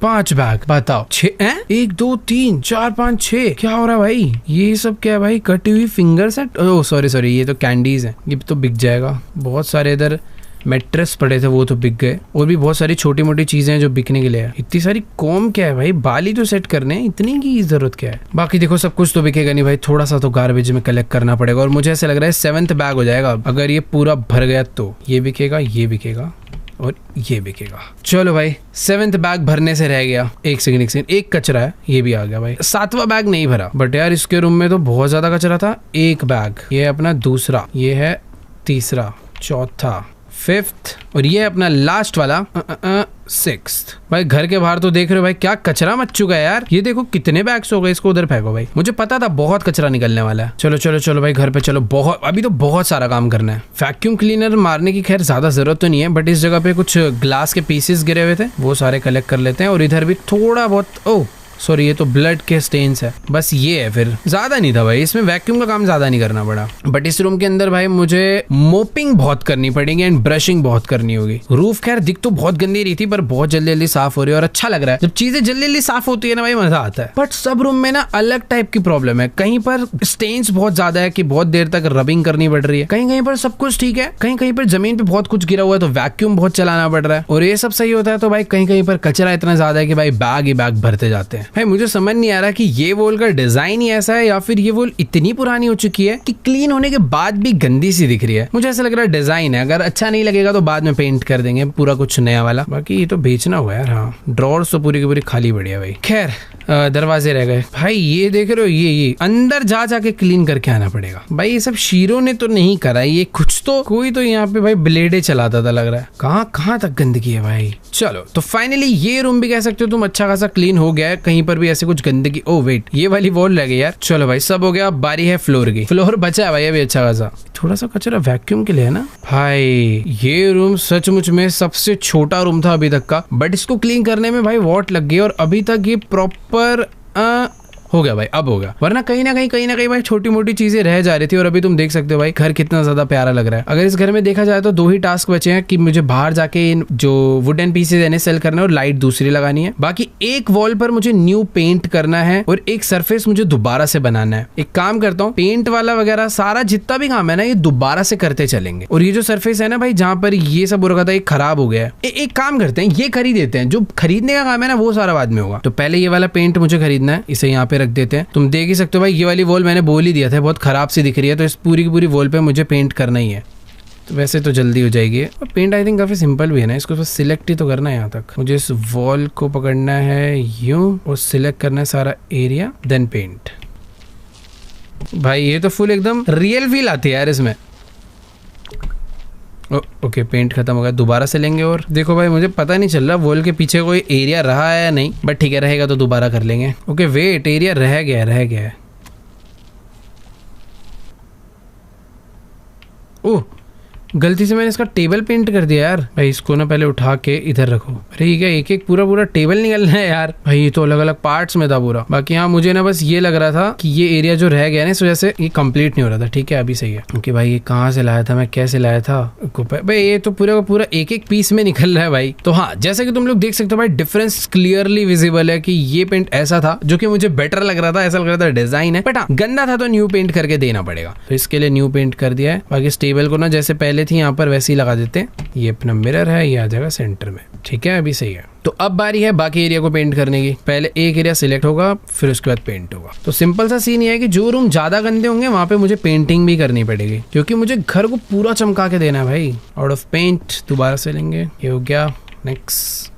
5 बैग, बताओ 6 हैं? 1 2 3 4 5 6, क्या हो रहा है भाई? ये सब क्या है भाई? कटी हुई फिंगर सेट, ओह सॉरी ये तो कैंडीज है, ये तो बिक जाएगा। बहुत सारे इधर मैट्रेस पड़े थे वो तो बिक गए, और भी बहुत सारी छोटी मोटी चीजें हैं जो बिकने के लिए है। इतनी सारी कॉम क्या है भाई? बाली तो सेट करने हैं, इतनी की जरूरत क्या है? बाकी देखो सब कुछ तो बिकेगा नहीं भाई, थोड़ा सा तो गार्बेज में कलेक्ट करना पड़ेगा। और मुझे ऐसा लग रहा है 7th बैग हो जाएगा अगर ये पूरा भर गया तो। ये बिकेगा, ये बिकेगा और ये बिकेगा। चलो भाई 7th बैग भरने से रह गया। एक सेकंड, एक कचरा है, ये भी आ गया भाई। 7वां बैग नहीं भरा, बट यार इसके रूम में तो बहुत ज्यादा कचरा था। 1 बैग, ये अपना दूसरा, ये है तीसरा, चौथा, 5th, और ये अपना लास्ट वाला 6th। भाई घर के बाहर तो देख रहे हो भाई क्या कचरा मच चुका है यार। ये देखो कितने बैग्स हो गए, इसको उधर फेंको भाई। मुझे पता था बहुत कचरा निकलने वाला है। चलो भाई घर पे चलो। बहुत अभी तो बहुत सारा काम करना है। वैक्यूम क्लीनर मारने की खैर ज्यादा जरूरत तो नहीं है, बट इस जगह पे कुछ ग्लास के पीसेस गिरे हुए थे, वो सारे कलेक्ट कर लेते हैं। और इधर भी थोड़ा बहुत, ओह सॉरी ये तो ब्लड के स्टेन्स है, बस ये है, फिर ज्यादा नहीं था भाई, इसमें वैक्यूम का काम ज्यादा नहीं करना पड़ा। बट इस रूम के अंदर भाई मुझे मोपिंग बहुत करनी पड़ेगी एंड ब्रशिंग बहुत करनी होगी। रूफ खैर दिख तो बहुत गंदी रही थी पर बहुत जल्दी जल्दी साफ हो रही है और अच्छा लग रहा है। जब चीजें जल्दी जल्दी साफ होती है ना भाई मजा आता है। बट सब रूम में ना अलग टाइप की प्रॉब्लम है, कहीं पर स्टेन्स बहुत ज्यादा है कि बहुत देर तक रबिंग करनी पड़ रही है, कहीं कहीं पर सब कुछ ठीक है, कहीं कहीं पर जमीन पे बहुत कुछ गिरा हुआ है तो वैक्यूम बहुत चलाना पड़ रहा है, और ये सब सही होता है तो भाई कहीं कहीं पर कचरा इतना ज्यादा है कि भाई बैग ही बैग भरते जाते हैं। भाई मुझे समझ नहीं आ रहा कि ये वॉल का डिजाइन ही ऐसा है या फिर ये वॉल इतनी पुरानी हो चुकी है कि क्लीन होने के बाद भी गंदी सी दिख रही है। मुझे ऐसा लग रहा है डिजाइन है, अगर अच्छा नहीं लगेगा तो बाद में पेंट कर देंगे पूरा कुछ नया वाला। बाकी ये तो बेचना हुआ यार। हाँ ड्रॉर्स तो पूरी की पूरी खाली बढ़िया भाई। खैर दरवाजे रह गए भाई, ये देख रहे हो ये अंदर जा जाके क्लीन करके आना पड़ेगा भाई। ये सब शीरों ने तो नहीं करा, ये कुछ तो कोई तो यहाँ पे भाई ब्लेडे चलाता था लग रहा है। कहाँ तक गंदगी है भाई। चलो तो फाइनली ये रूम भी कह सकते हो तुम अच्छा खासा क्लीन हो गया है, कहीं पर भी ऐसे कुछ गंदगी। ओ वेट ये वाली वॉल रह गई यार। चलो भाई सब हो गया, अब बारी है फ्लोर की। फ्लोर बचा है भाई अभी अच्छा खासा, थोड़ा सा कचरा वैक्यूम के लिए है ना भाई। ये रूम सचमुच में सबसे छोटा रूम था अभी तक का, बट इसको क्लीन करने में भाई वॉट लग गई और अभी तक ये प्रॉपर हो गया भाई, अब होगा। वरना कहीं ना कहीं भाई छोटी मोटी चीजें रह जा रही थी और अभी तुम देख सकते हो भाई घर कितना ज्यादा प्यारा लग रहा है। अगर इस घर में देखा जाए तो 2 ही टास्क बचे हैं कि मुझे बाहर जाके जो वुडन पीसेज है सेल करना है और लाइट दूसरी लगानी है। बाकी एक वॉल पर मुझे न्यू पेंट करना है और एक सरफेस मुझे दोबारा से बनाना है। एक काम करता हूँ, पेंट वाला वगैरह सारा जितना भी काम है ना ये दोबारा से करते चलेंगे। और ये जो सरफेस है ना भाई जहाँ पर ये सब हो रखा था ये खराब हो गया है, एक काम करते हैं ये खरीद देते हैं। जो खरीदने का काम है ना वो सारा बाद में होगा। तो पहले ये वाला पेंट मुझे खरीदना है, इसे यहाँ पे रख देते हैं। तुम देख ही सकते हो भाई ये वाली वॉल मैंने बोल ही दिया था बहुत खराब सी दिख रही है, तो इस पूरी की पूरी वॉल पे मुझे पेंट करना ही है। तो वैसे तो जल्दी हो जाएगी और पेंट आई थिंक काफी सिंपल भी है ना, इसको बस सिलेक्ट ही तो करना है। यहाँ तक मुझे इस वॉल को पकड़ना है यूं और सिलेक्ट करना है सारा एरिया, देन पेंट। भाई ये तो फुल एकदम रियल फील आती है यार इसमें। ओके पेंट खत्म हो गया, दोबारा से लेंगे। और देखो भाई मुझे पता नहीं चल रहा वॉल के पीछे कोई एरिया रहा है या नहीं, बट ठीक है रहेगा तो दोबारा कर लेंगे। ओके वेट एरिया रह गया है। ओह गलती से मैंने इसका टेबल पेंट कर दिया यार। भाई इसको ना पहले उठा के इधर रखो। अरे ये क्या एक एक पूरा टेबल निकलना है यार। भाई ये तो अलग अलग पार्ट्स में था पूरा। बाकी हाँ मुझे ना बस ये लग रहा था कि ये एरिया जो रह गया ना इस वजह से ये कंप्लीट नहीं हो रहा था। ठीक है अभी सही है। क्योंकि भाई ये कहाँ से लाया था मैं, कैसे लाया था भाई, ये तो पूरा का पूरा एक एक पीस में निकल रहा है भाई। तो हाँ जैसे कि तुम लोग देख सकते हो भाई डिफरेंस क्लियरली विजिबल है कि ये पेंट ऐसा था जो कि मुझे बेटर लग रहा था, ऐसा लग रहा था डिजाइन है, बट हाँ गंदा था तो न्यू पेंट करके देना पड़ेगा। तो इसके लिए न्यू पेंट कर दिया है। बाकी इस टेबल को ना जैसे पहले थी यहाँ पर वैसे ही लगा देते हैं। ये अपना मिरर है, ये आ जाएगा सेंटर में। ठीक है अभी सही है। तो अब बारी है बाकी एरिया को पेंट करने की। पहले एक एरिया सिलेक्ट होगा फिर उसके बाद पेंट होगा। तो सिंपल सा सीन ये है कि जो रूम ज्यादा गंदे होंगे वहां पे मुझे पेंटिंग भी करनी पड़ेगी क्योंकि मुझे घर को पूरा चमका के देना है भाई। आउट ऑफ पेंट दोबारा से लेंगे। ये हो गया नेक्स्ट।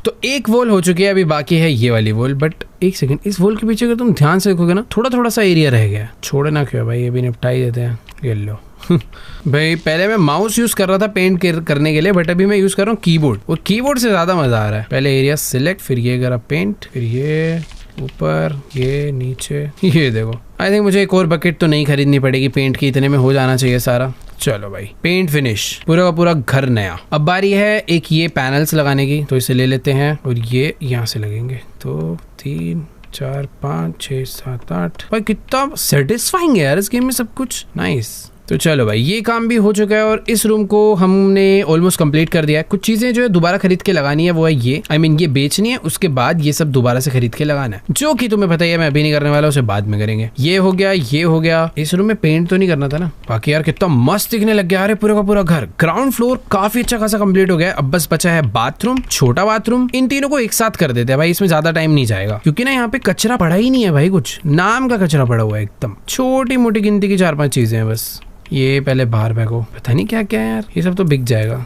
तो एक वॉल हो चुकी है, अभी बाकी है ये वाली वॉल। बट एक सेकंड, इस वॉल के पीछे अगर तुम ध्यान से देखोगे ना थोड़ा सा एरिया रह गया। छोड़ना क्यों भाई, ये भी निपटा ही देते हैं। ये लो भाई पहले मैं माउस यूज कर रहा था पेंट करने के लिए, बट अभी मैं यूज कर रहा हूँ कीबोर्ड। और कीबोर्ड से ज्यादा मजा आ रहा है। पहले एरिया सिलेक्ट, फिर ये करा पेंट, फिर ये ऊपर, ये नीचे। ये देखो आई थिंक मुझे एक और बकेट तो नहीं खरीदनी पड़ेगी पेंट की, इतने में हो जाना चाहिए सारा। चलो भाई पेंट फिनिश, पूरा का पूरा घर नया। अब बारी है एक ये पैनल्स लगाने की, तो इसे ले लेते हैं और ये यहाँ से लगेंगे। तो 3 4 5 6 7 8। भाई कितना सेटिस्फाइंग है यार इस गेम में सब कुछ। नाइस। तो चलो भाई ये काम भी हो चुका है और इस रूम को हमने ऑलमोस्ट कंप्लीट कर दिया है। कुछ चीजें जो है दोबारा खरीद के लगानी है, वो है ये ये बेचनी है, उसके बाद ये सब दोबारा से खरीद के लगाना है, जो कि तुम्हें पता ही है मैं अभी नहीं करने वाला, उसे बाद में करेंगे। ये हो गया, ये हो गया। इस रूम में पेंट तो नहीं करना था ना। बाकी यार कितना मस्त दिखने लग गया। अरे पूरा का पूरा घर, ग्राउंड फ्लोर काफी अच्छा खासा कंप्लीट हो गया। अब बस बचा है बाथरूम, छोटा बाथरूम। इन तीनों को एक साथ कर देते हैं भाई, इसमें ज्यादा टाइम नहीं जाएगा क्योंकि ना यहाँ पे कचरा पड़ा ही नहीं है भाई, कुछ नाम का कचरा पड़ा हुआ है एकदम। छोटी मोटी गिनती की 4-5 चीजें हैं बस। ये पहले बाहर फेंको, पता नहीं क्या क्या है यार, ये सब तो बिक जाएगा।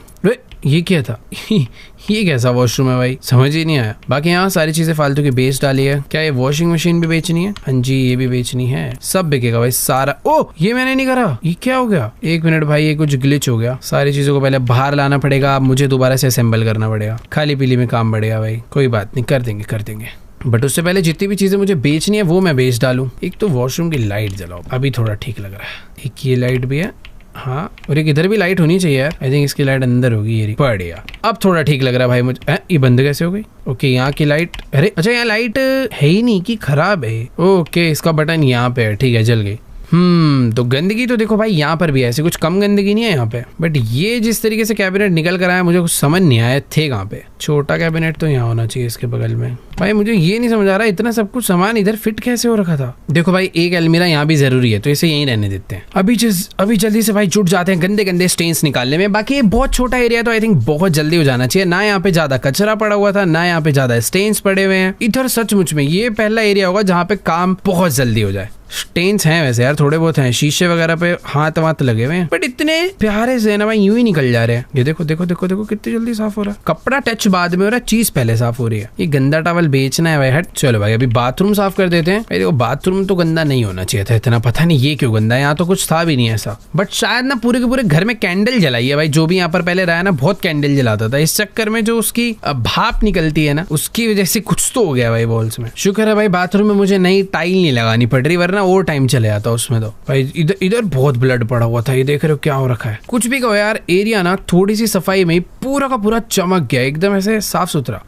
ये क्या था ये कैसा वॉशरूम है भाई, समझ ही नहीं आया। बाकी यहाँ सारी चीजें फालतू की बेच डाली है। क्या ये वॉशिंग मशीन भी बेचनी है? हाँ जी ये भी बेचनी है, सब बिकेगा भाई सारा। ओ ये मैंने नहीं करा, ये क्या हो गया? एक मिनट भाई, ये कुछ ग्लिच हो गया। सारी चीजों को पहले बाहर लाना पड़ेगा, मुझे दोबारा से असेंबल करना पड़ेगा। खाली पीली में काम बढ़ेगा भाई, कोई बात नहीं, कर देंगे। बट उससे पहले जितनी भी चीजें मुझे बेचनी है वो मैं बेच डालूं। एक तो वॉशरूम की लाइट जलाओ, अभी थोड़ा ठीक लग रहा है। एक ये लाइट भी है, हाँ, और एक इधर भी लाइट होनी चाहिए यार। आई थिंक इसकी लाइट अंदर होगी। ये बढ़िया, अब थोड़ा ठीक लग रहा है भाई मुझे। ये बंद कैसे हो गई? ओके, यहाँ की लाइट, अरे अच्छा यहाँ लाइट है ही नहीं कि खराब है। ओके, इसका बटन यहाँ पे है, ठीक है, जल गई। तो गंदगी तो देखो भाई यहाँ पर भी है, ऐसे कुछ कम गंदगी नहीं है यहाँ पे। बट ये जिस तरीके से कैबिनेट निकल कर आया मुझे कुछ समझ नहीं आया थे कहाँ पे। छोटा कैबिनेट तो यहाँ होना चाहिए इसके बगल में। भाई मुझे ये नहीं समझ आ रहा इतना सब कुछ सामान इधर फिट कैसे हो रखा था। देखो भाई एक अलमीरा यहाँ भी जरूरी है, तो इसे यहीं रहने देते हैं। अभी जल्दी से भाई जुट जाते हैं गंदे गंदे स्टेन्स निकालने में। बाकी ये बहुत छोटा एरिया तो आई थिंक बहुत जल्दी हो जाना चाहिए। ना यहाँ पे ज्यादा कचरा पड़ा हुआ था, ना यहाँ पे ज्यादा स्टेन्स पड़े हुए हैं। इधर सचमुच में ये पहला एरिया होगा जहाँ पे काम बहुत जल्दी हो जाए। स्टेन्स हैं वैसे यार, थोड़े बहुत हैं, शीशे वगैरह पे हाथ वाथ लगे हुए हैं, बट इतने प्यारे से ना भाई यूं ही निकल जा रहे हैं। ये देखो देखो देखो देखो कितनी जल्दी साफ हो रहा है। कपड़ा टच बाद में हो रहा है, चीज पहले साफ हो रही है। ये गंदा टॉवल बेचना है भाई, हट। चलो भाई अभी बाथरूम साफ कर देते हैं। भाई देखो बाथरूम तो गंदा नहीं होना चाहिए था इतना, पता नहीं ये क्यों गंदा है। यहाँ तो कुछ था भी नहीं ऐसा, बट शायद ना पूरे के पूरे घर में कैंडल जलाई है भाई। जो भी यहाँ पर पहले रहा है ना बहुत कैंडल जलाता था, इस चक्कर में जो उसकी भाप निकलती है ना उसकी वजह से कुछ तो हो गया भाई वॉल्स में। शुक्र है भाई बाथरूम में मुझे नई टाइल नहीं लगानी पड़ रही, वरना और टाइम चले था उसमें। तो भाई इधर बहुत ब्लड पड़ा हुआ था। ये देख रहे हो क्या हो रखा है। कुछ भी कहो यार, एरिया ना थोड़ी सी सफाई में पूरा का पूरा चमक गया, एकदम ऐसे साफ सुथरा।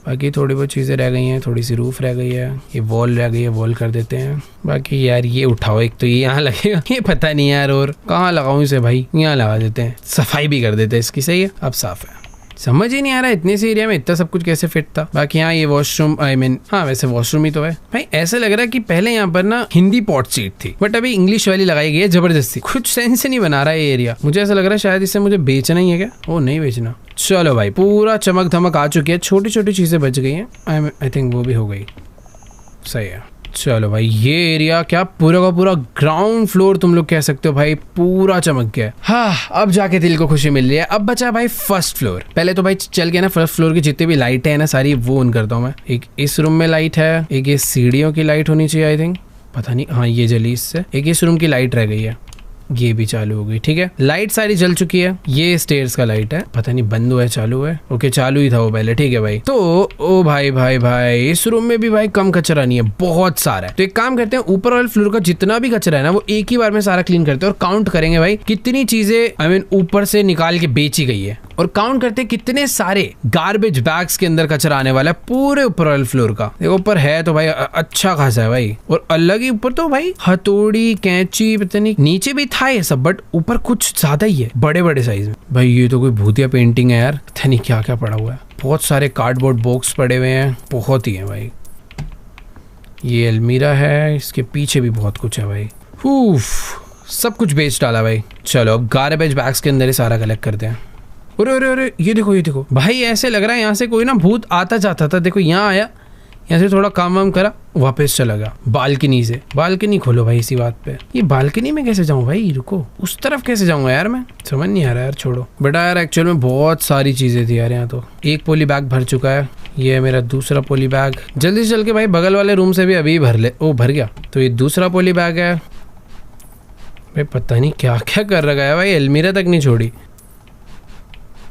बाकी थोड़ी बहुत चीजें रह गई हैं, थोड़ी सी रूफ रह गई है, ये वॉल रह गई है, वॉल कर देते हैं। बाकी यार ये उठाओ, एक तो ये यहाँ लगेगा, ये पता नहीं यार और कहाँ लगाऊं इसे भाई, यहाँ लगा देते हैं, सफाई भी कर देते हैं इसकी। सही है, अब साफ है। समझ ही नहीं आ रहा इतने से एरिया में इतना सब कुछ कैसे फिट था। बाकी यहाँ ये वॉशरूम, आई मीन हाँ वैसे वॉशरूम ही तो है भाई। ऐसा लग रहा है कि पहले यहाँ पर ना हिंदी पॉट सीट थी, बट अभी इंग्लिश वाली लगाई गई है जबरदस्ती। कुछ सेंस से नहीं बना रहा है ये एरिया। मुझे ऐसा लग रहा है शायद इसे मुझे बेचना ही है क्या? ओ नहीं बेचना। चलो भाई पूरा चमक धमक आ चुकी है, छोटी छोटी चीजें बच गई हैं। आई थिंक वो भी हो गई। सही है। चलो भाई ये एरिया क्या पूरा का पूरा ग्राउंड फ्लोर तुम लोग कह सकते हो भाई, पूरा चमक गया। हाँ अब जाके दिल को खुशी मिल रही है। अब बचा भाई फर्स्ट फ्लोर। पहले तो भाई चल के ना फर्स्ट फ्लोर की जितनी भी लाइटें हैं ना सारी वो ऑन करता हूँ मैं। एक इस रूम में लाइट है, एक ये सीढ़ियों की लाइट होनी चाहिए आई थिंक, पता नहीं, हाँ ये जली इससे। एक इस रूम की लाइट रह गई है, ये भी चालू हो गई। ठीक है, लाइट सारी जल चुकी है। ये स्टेयर्स का लाइट है, पता नहीं बंद हुआ है चालू है। ओके चालू ही था वो पहले। ठीक है भाई, तो ओ भाई भाई भाई इस रूम में भी भाई कम कचरा नहीं है, बहुत सारा है। तो एक काम करते हैं, ऊपर वाले फ्लोर का जितना भी कचरा है ना वो एक ही बार में सारा क्लीन करते हैं और काउंट करेंगे भाई कितनी चीजें आई मीन ऊपर से निकाल के बेची गई है, और काउंट करते हैं कितने सारे गार्बेज बैग्स के अंदर कचरा आने वाला है पूरे ऊपर वाले फ्लोर का। देखो ऊपर है तो भाई अच्छा खासा है भाई, और अलग ही ऊपर तो भाई हथौड़ी कैंची पता नहीं, नीचे भी था ये सब बट ऊपर कुछ ज्यादा ही है, बड़े बड़े साइज में। भाई ये तो कोई भूतिया पेंटिंग है यार, पता नहीं क्या क्या पड़ा हुआ है। बहुत सारे कार्डबोर्ड बॉक्स पड़े हुए हैं, बहुत ही है भाई। ये अलमीरा है, इसके पीछे भी बहुत कुछ है भाई। सब कुछ बेच डाला भाई। चलो अब गार्बेज बैग्स के अंदर ही सारा कलेक्ट करते हैं। अरे अरे अरे ये देखो भाई, ऐसे लग रहा है यहाँ से कोई ना भूत आता जाता था। देखो यहाँ आया, यहाँ से थोड़ा काम वाम करा, वापस चला गया बालकनी से। बालकनी खोलो भाई इसी बात पे। ये बालकनी में कैसे जाऊँ भाई, रुको उस तरफ कैसे जाऊंगा यार, मैं समझ नहीं आ रहा यार, छोड़ो। बेटा यार एक्चुअल में बहुत सारी चीजें थी यार यहाँ तो। एक पोली बैग भर चुका है, ये है मेरा दूसरा पोली बैग। जल्दी से चल के भाई बगल वाले रूम से भी अभी भर ले। ओ भर गया, तो ये दूसरा पोली बैग है भाई। पता नहीं क्या क्या कर रखा है भाई, अलमीरा तक नहीं छोड़ी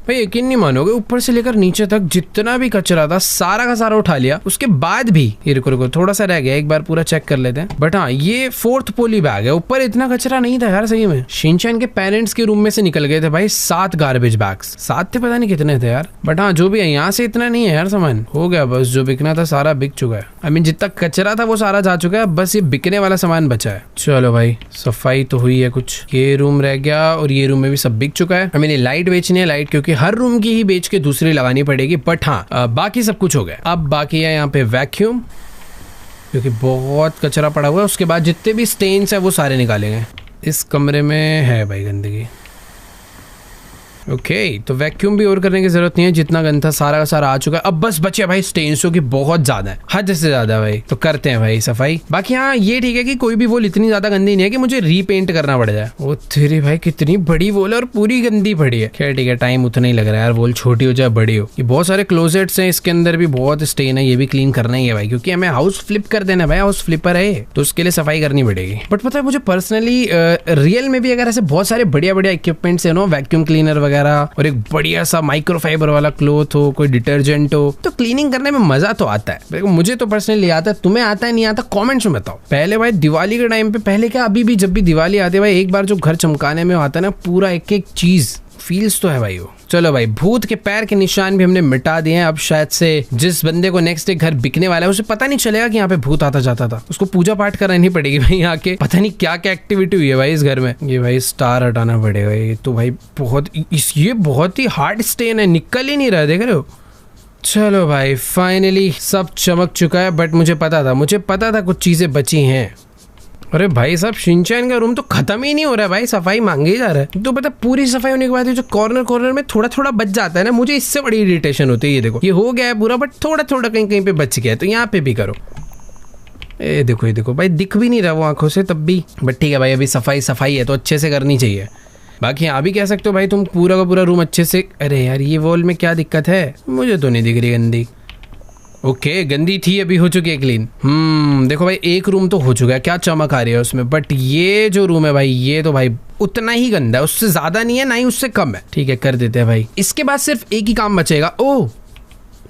भाई। यकीन नहीं मानोगे, ऊपर से लेकर नीचे तक जितना भी कचरा था सारा का सारा उठा लिया। उसके बाद भी ये रुको थोड़ा सा रह गया, एक बार पूरा चेक कर लेते हैं। बट हाँ ये फोर्थ पोली बैग है, ऊपर इतना कचरा नहीं था यार सही में। शिनचैन के पेरेंट्स के रूम में से निकल गए थे भाई 7 गार्बेज बैग्स, 7 थे पता नहीं कितने थे यार। बट हाँ जो भी है यहाँ से इतना नहीं है यार, सामान हो गया बस, जो बिकना था सारा बिक चुका है। आई मीन जितना कचरा था वो सारा जा चुका है, बस ये बिकने वाला सामान बचा है। चलो भाई सफाई तो हुई है कुछ, ये रूम रह गया और ये रूम में भी सब बिक चुका है। आई मीन लाइट बेचनी है, लाइट क्योंकि हर रूम की ही बेच के दूसरी लगानी पड़ेगी। बट हाँ बाकी सब कुछ हो गया। अब बाकी है यहाँ पे वैक्यूम, क्योंकि बहुत कचरा पड़ा हुआ है। उसके बाद जितने भी स्टेन्स है वो सारे निकालेंगे। इस कमरे में है भाई गंदगी। ओके तो वैक्यूम भी और करने की जरूरत नहीं है, जितना गंदा सारा का सारा आ चुका है। अब बस बचे भाई स्टेन्सों की बहुत ज्यादा है, हद से ज्यादा भाई। तो करते हैं भाई सफाई। बाकी हाँ ये ठीक है कि कोई भी वॉल इतनी ज्यादा गंदी नहीं है कि मुझे रीपेंट करना पड़ जाए। ओ तेरी भाई कितनी बड़ी वॉल है और पूरी गंदी पड़ी है। खैर ठीक है, टाइम उतना ही लग रहा है यार, वॉल छोटी हो जाए बड़ी हो। ये बहुत सारे क्लोजेट्स हैं, इसके अंदर भी बहुत स्टेन है, ये भी क्लीन करना ही है भाई, क्योंकि हमें हाउस फ्लिप कर देना भाई, हाउस फ्लिपर है तो उसके लिए सफाई करनी पड़ेगी। बट पता है मुझे पर्सनली रियल में भी अगर ऐसे बहुत सारे बढ़िया बढ़िया इक्विपमेंट्स है ना, वैक्यूम क्लीनर वगैरह वगैरह और एक बढ़िया सा माइक्रोफाइबर वाला क्लॉथ हो, कोई डिटर्जेंट हो, तो क्लीनिंग करने में मजा तो आता है। मुझे तो पर्सनली आता है, तुम्हें आता है नहीं आता कमेंट्स में बताओ। पहले भाई दिवाली के टाइम पे, पहले क्या अभी भी जब भी दिवाली आती है भाई, एक बार जो घर चमकाने में आता है ना, पूरा एक एक चीज फील्स तो है भाई वो। चलो भाई, भूत के पैर के निशान भी हमने मिटा दिए हैं। अब शायद से जिस बंदे को नेक्स्ट डे घर बिकने वाला है उसे पता नहीं चलेगा कि यहाँ पे भूत आता जाता था। उसको पूजा पाठ करनी पड़ेगी भाई यहाँ के, पता नहीं क्या क्या एक्टिविटी हुई है भाई इस घर में। ये भाई स्टार हटाना पड़ेगा, ये तो भाई ये बहुत ही हार्ड स्टेन है, निकल ही नहीं रहा, देख रहे हो। चलो भाई फाइनली सब चमक चुका है, बट मुझे पता था कुछ चीजें बची हैं। अरे भाई साहब, शिनचैन का रूम तो खत्म ही नहीं हो रहा है भाई, सफाई मांगे जा रहा है। तो पता पूरी सफाई होने के बाद जो कॉर्नर में थोड़ा थोड़ा बच जाता है ना, मुझे इससे बड़ी इरिटेशन होती है। ये देखो, ये हो गया है पूरा, बट थोड़ा थोड़ा कहीं कहीं पे बच गया है, तो यहाँ पे भी करो। ये देखो भाई, दिख भी नहीं रहा वो आंखों से तब भी, बट ठीक है भाई, अभी सफाई है तो अच्छे से करनी चाहिए। बाकी यहाँ भी कह सकते हो भाई तुम पूरा का पूरा रूम अच्छे से। अरे यार, ये वॉल में क्या दिक्कत है, मुझे तो नहीं दिख रही गंदी। ओके, गंदी थी, अभी हो चुकी है क्लीन। देखो भाई, एक रूम तो हो चुका है, क्या चमक आ रही है उसमें, बट ये जो रूम है भाई, ये तो भाई उतना ही गंदा है, उससे ज्यादा नहीं है ना ही उससे कम है। ठीक है, कर देते हैं भाई। इसके बाद सिर्फ एक ही काम बचेगा। ओह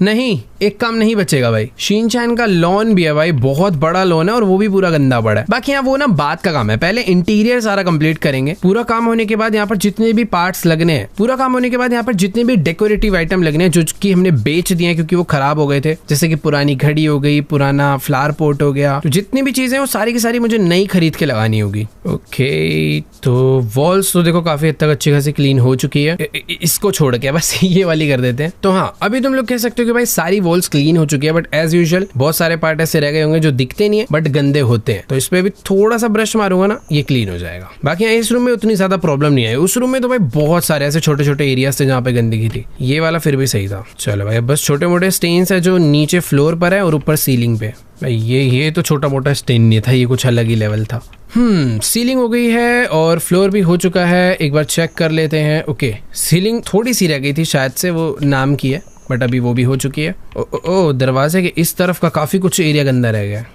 नहीं, एक काम नहीं बचेगा भाई, शिनचैन का लॉन भी है भाई, बहुत बड़ा लॉन है और वो भी पूरा गंदा पड़ा है। बाकी यहाँ वो ना बात का काम है, पहले इंटीरियर सारा कंप्लीट करेंगे। पूरा काम होने के बाद यहाँ पर जितने भी पार्ट्स लगने हैं, पूरा काम होने के बाद यहाँ पर जितने भी डेकोरेटिव आइटम लगने हैं, जो कि हमने बेच दिए हैं क्योंकि वो खराब हो गए थे, जैसे कि पुरानी घड़ी हो गई, पुराना फ्लावर पॉट हो गया, तो जितनी भी चीजें वो सारी की सारी मुझे नई खरीद के लगानी होगी। ओके, तो वॉल्स तो देखो काफी हद तक अच्छी खासी क्लीन हो चुकी है, इसको छोड़ के बस ये वाली कर देते हैं। तो हाँ, अभी तुम लोग कह सकते हो कि भाई सारी वॉल्स क्लीन हो चुकी है, बट एज यूजुअल बहुत सारे पार्ट ऐसे रह गए होंगे जो दिखते नहीं है बट गंदे होते हैं, तो इस पे भी थोड़ा सा ब्रश मारूंगा ना, ये क्लीन हो जाएगा। बाकी इस रूम में उतनी ज्यादा प्रॉब्लम नहीं है, उस रूम में तो भाई बहुत सारे ऐसे छोटे छोटे एरियाज थे जहाँ पे गंदगी थी, ये वाला फिर भी सही था। चलो भाई, बस छोटे मोटे स्टेन्स है जो नीचे फ्लोर पर है और ऊपर सीलिंग पे। भाई ये तो छोटा मोटा स्टेन नहीं था, ये कुछ अलग ही लेवल था। सीलिंग हो गई है और फ्लोर भी हो चुका है, एक बार चेक कर लेते हैं। ओके, सीलिंग थोड़ी सी रह गई थी शायद से, वो नाम की है, बट अभी वो भी हो चुकी है। ओ दरवाजे के इस तरफ का काफी कुछ एरिया गंदा रह गया।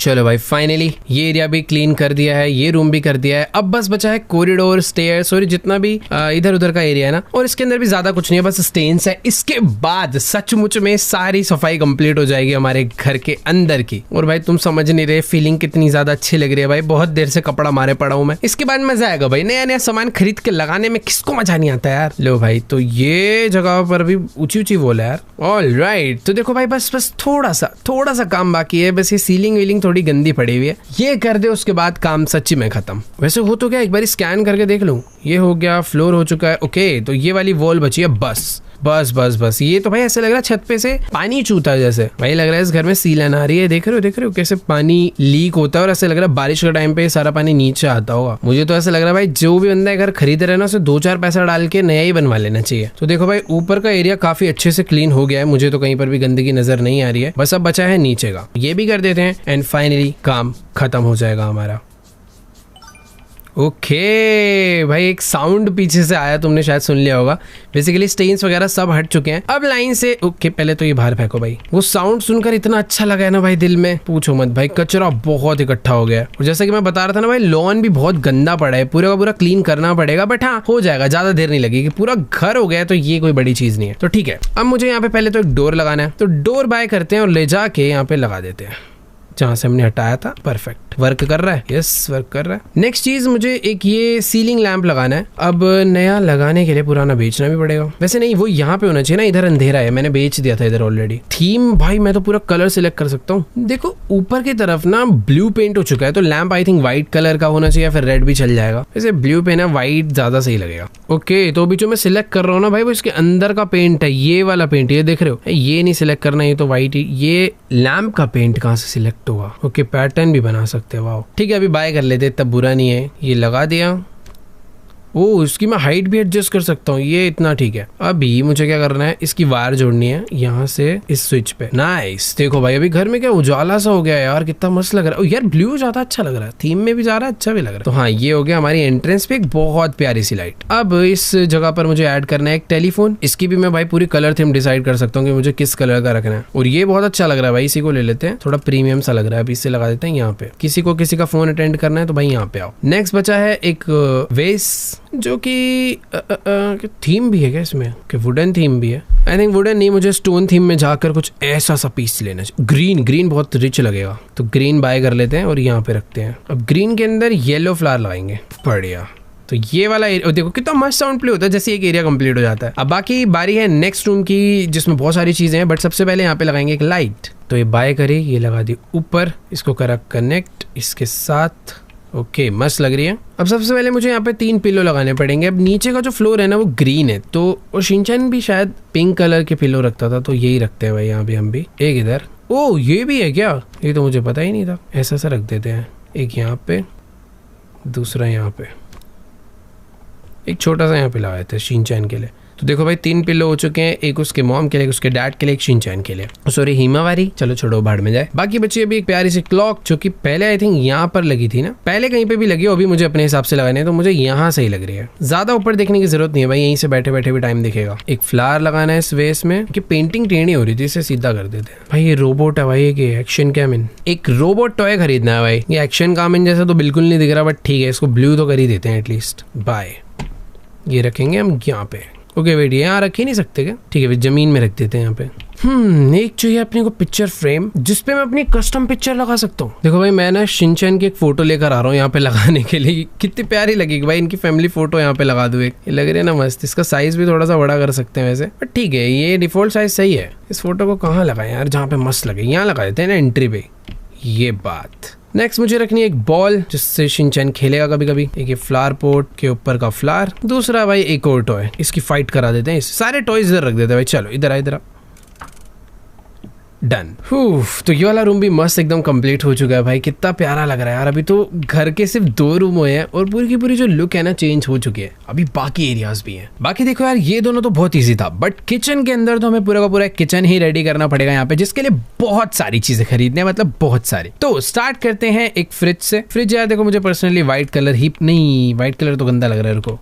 चलो भाई, फाइनली ये एरिया भी क्लीन कर दिया है, ये रूम भी कर दिया है। अब बस बचा है कॉरिडोर, स्टेयर्स और जितना भी इधर उधर का एरिया है ना, और इसके अंदर भी ज्यादा कुछ नहीं है, बस स्टेन्स है। इसके बाद सचमुच में सारी सफाई कंप्लीट हो जाएगी हमारे घर के अंदर की। और भाई तुम समझ नहीं रहे फीलिंग कितनी ज्यादा अच्छी लग रही है भाई, बहुत देर से कपड़ा मारे पड़ा हूं मैं। इसके बाद मजा आएगा भाई, नया नया सामान खरीद के लगाने में किसको मजा नहीं आता यार। लो भाई, तो ये जगह पर भी ऊंची ऊंची वॉल है यार। ऑल राइट, तो देखो भाई, बस थोड़ा सा काम बाकी है, बस ये सीलिंग वीलिंग थोड़ी गंदी पड़ी हुई है, ये कर दे, उसके बाद काम सच्ची में खत्म। वैसे हो तो क्या, एक बार स्कैन करके देख लूं। ये हो गया, फ्लोर हो चुका है। ओके, तो ये वाली वॉल बची है, बस। ये तो भाई ऐसे लग रहा है छत पे से पानी चूता है जैसे, भाई लग रहा है इस घर में सीलन आ रही है। देख रहे हो कैसे पानी लीक होता है, और ऐसे लग रहा है बारिश के टाइम पे सारा पानी नीचे आता होगा। मुझे तो ऐसा लग रहा है भाई, जो भी बंदा घर खरीद रहा है ना, उसे 2-4 पैसा डाल के नया ही बनवा लेना चाहिए। तो देखो भाई, ऊपर का एरिया काफी अच्छे से क्लीन हो गया है, मुझे तो कहीं पर भी गंदगी नजर नहीं आ रही है। बस अब बचा है नीचे का, ये भी कर देते हैं एंड फाइनली काम खत्म हो जाएगा हमारा। ओके भाई, एक साउंड पीछे से आया, तुमने शायद सुन लिया होगा। बेसिकली स्टेन्स वगैरह सब हट चुके हैं, अब लाइन से। ओके, पहले तो ये बाहर फेंको भाई। वो साउंड सुनकर इतना अच्छा लगा है ना भाई, दिल में पूछो मत भाई, कचरा बहुत इकट्ठा हो गया है। और जैसा कि मैं बता रहा था ना भाई, लॉन भी बहुत गंदा पड़ा है, पूरा का पूरा क्लीन करना पड़ेगा, बट हाँ हो जाएगा, ज्यादा देर नहीं लगेगी। पूरा घर हो गया तो ये कोई बड़ी चीज नहीं है। तो ठीक है, अब मुझे यहाँ पे पहले तो एक डोर लगाना है, तो डोर बाय करते हैं और ले जाके यहाँ पे लगा देते हैं जहां से हमने हटाया था। परफेक्ट, वर्क कर रहा है, यस वर्क कर रहा है। नेक्स्ट चीज, मुझे एक ये सीलिंग लैंप लगाना है। अब नया लगाने के लिए पुराना बेचना भी पड़ेगा। वैसे नहीं, वो यहाँ पे होना चाहिए ना, इधर अंधेरा है, मैंने बेच दिया था इधर ऑलरेडी। थीम भाई, मैं तो पूरा कलर सिलेक्ट कर सकता हूँ। देखो ऊपर की तरफ ना ब्लू पेंट हो चुका है, तो lamp I think white colour का होना चाहिए, फिर रेड भी चल जाएगा। वैसे ब्लू पेन है, व्हाइट ज्यादा सही लगेगा। ओके, तो अभी जो मैं सिलेक्ट कर रहा हूँ ना भाई, वो इसके अंदर का पेंट है, ये वाला पेंट, ये देख रहे हो, ये नहीं सिलेक्ट करना, ये तो व्हाइट ही। ये लैंप का पेंट कहाँ से सिलेक्ट होगा? ओके, पैटर्न भी बना सकते हैं, वाह ठीक है, अभी बाय कर लेते, तब बुरा नहीं है। ये लगा दिया। ओ, इसकी मैं हाइट भी एडजस्ट कर सकता हूँ, ये इतना ठीक है। अभी मुझे क्या करना है, इसकी वायर जोड़नी है यहाँ से इस स्विच पे। नाइस, देखो भाई अभी घर में क्या उजाला सा हो गया यार, कितना मस्त लग रहा है। यार ब्लू ज्यादा अच्छा लग रहा है, थीम में भी जा रहा है, अच्छा भी लग रहा है। तो हाँ, ये हो गया हमारी एंट्रेंस पे एक बहुत प्यारी सी लाइट। अब इस जगह पर मुझे ऐड करना है एक टेलीफोन। इसकी भी मैं भाई पूरी कलर थीम डिसाइड कर सकता हूँ कि मुझे किस कलर का रखना है। और ये बहुत अच्छा लग रहा है भाई, इसी को ले लेते हैं, थोड़ा प्रीमियम सा लग रहा है। अभी इसे लगा देते हैं यहाँ पे। किसी को किसी का फोन अटेंड करना है तो भाई यहाँ पे आओ। नेक्स्ट बचा है एक वेस, जो कि थीम भी है क्या इसमें, कि वुडन थीम भी है। आई थिंक वुडन नहीं, मुझे स्टोन थीम में जाकर कुछ ऐसा सा पीस लेना चाहिए। ग्रीन बहुत रिच लगेगा, तो ग्रीन बाय कर लेते हैं और यहाँ पे रखते हैं। अब ग्रीन के अंदर येलो फ्लावर लगाएंगे, बढ़िया। तो ये वाला एरिया देखो कितना मस्त साउंड प्ले होता है, जैसे एक एरिया कंप्लीट हो जाता है। अब बाकी बारी है नेक्स्ट रूम की, जिसमें बहुत सारी चीजें हैं, बट सबसे पहले यहाँ पे लगाएंगे एक लाइट। तो ये बाय करी, ये लगा दी ऊपर, इसको करा कनेक्ट इसके साथ। ओके, मस्त लग रही है। अब सबसे पहले मुझे यहाँ पे 3 पिलो लगाने पड़ेंगे। अब नीचे का जो फ्लोर है ना वो ग्रीन है, तो और शिनचैन भी शायद पिंक कलर के पिलो रखता था, तो यही रखते हैं भाई यहाँ पे हम भी। एक इधर, ओ ये भी है क्या, ये तो मुझे पता ही नहीं था। ऐसा सा रख देते हैं, एक यहाँ पे, दूसरा यहाँ पे, एक छोटा सा यहाँ पे लगाए थे शिनचैन के लिए। तो देखो भाई 3 पिलो हो चुके हैं, एक उसके मॉम के लिए, एक उसके डैड के लिए, एक शिनचैन के लिए। सॉरी हिमावारी, चलो छोड़ो भाड़ में जाए। बाकी बची अभी एक प्यारी सी क्लॉक, जो कि पहले आई थिंक यहाँ पर लगी थी ना, पहले कहीं पे भी लगी हो, अभी मुझे अपने हिसाब से लगाने, तो मुझे यहाँ सही लग रही है। ज्यादा ऊपर देखने की जरूरत नहीं है भाई, यहीं से बैठे बैठे भी टाइम दिखेगा। एक फ्लावर लगाना है इस वेस में, कि पेंटिंग टेढ़ी हो रही थी, इसे सीधा कर देते हैं। भाई ये रोबोट है भाई, ये एक्शन कैमिन, एक रोबोट टॉय खरीदना है भाई। ये एक्शन कामिन जैसा तो बिल्कुल नहीं दिख रहा, बट ठीक है, इसको ब्लू तो कर ही देते हैं एटलीस्ट। बाय, ये रखेंगे हम यहाँ पे। ओके वेट, यहाँ रख ही नहीं सकते क्या? ठीक है भाई, जमीन में रख देते हैं यहाँ पे। एक चाहिए अपने को पिक्चर फ्रेम, जिसपे मैं अपनी कस्टम पिक्चर लगा सकता हूँ। देखो भाई मैं ना शिनचैन की एक फोटो लेकर आ रहा हूँ यहाँ पे लगाने के लिए। कितनी प्यारी लगेगी भाई, इनकी फैमिली फोटो यहाँ पे लगा दूं एक। ये लग रही है ना मस्त। इसका साइज भी थोड़ा सा बड़ा कर सकते हैं वैसे, बट ठीक है, ये डिफॉल्ट साइज सही है। इस फोटो को कहाँ लगाए यार, जहाँ पे मस्त लगे, यहाँ लगा देते हैं ना एंट्री पे। ये बात। नेक्स्ट मुझे रखनी है एक बॉल, जिससे शिनचैन खेलेगा कभी कभी। एक ये फ्लावर पोट के ऊपर का फ्लावर, दूसरा भाई एक और टॉय, इसकी फाइट करा देते हैं। सारे टॉयज इधर रख देते हैं भाई। चलो इधर आ, इधर आ। डन। तो ये वाला रूम भी मस्त एकदम कंप्लीट हो चुका है भाई। कितना प्यारा लग रहा है यार। अभी तो घर के सिर्फ 2 रूम हुए हैं और पूरी की पूरी जो लुक है ना चेंज हो चुकी है। अभी बाकी एरियाज भी हैं। बाकी देखो यार, ये दोनों तो बहुत इजी था, बट किचन के अंदर तो हमें पूरा का पूरा किचन ही रेडी करना पड़ेगा यहाँ पे, जिसके लिए बहुत सारी चीजें खरीदने हैं, मतलब बहुत सारी। तो स्टार्ट करते हैं एक फ्रिज से। फ्रिज यार देखो, मुझे पर्सनली व्हाइट कलर ही नहीं, व्हाइट कलर तो गंदा लग रहा है। रुको,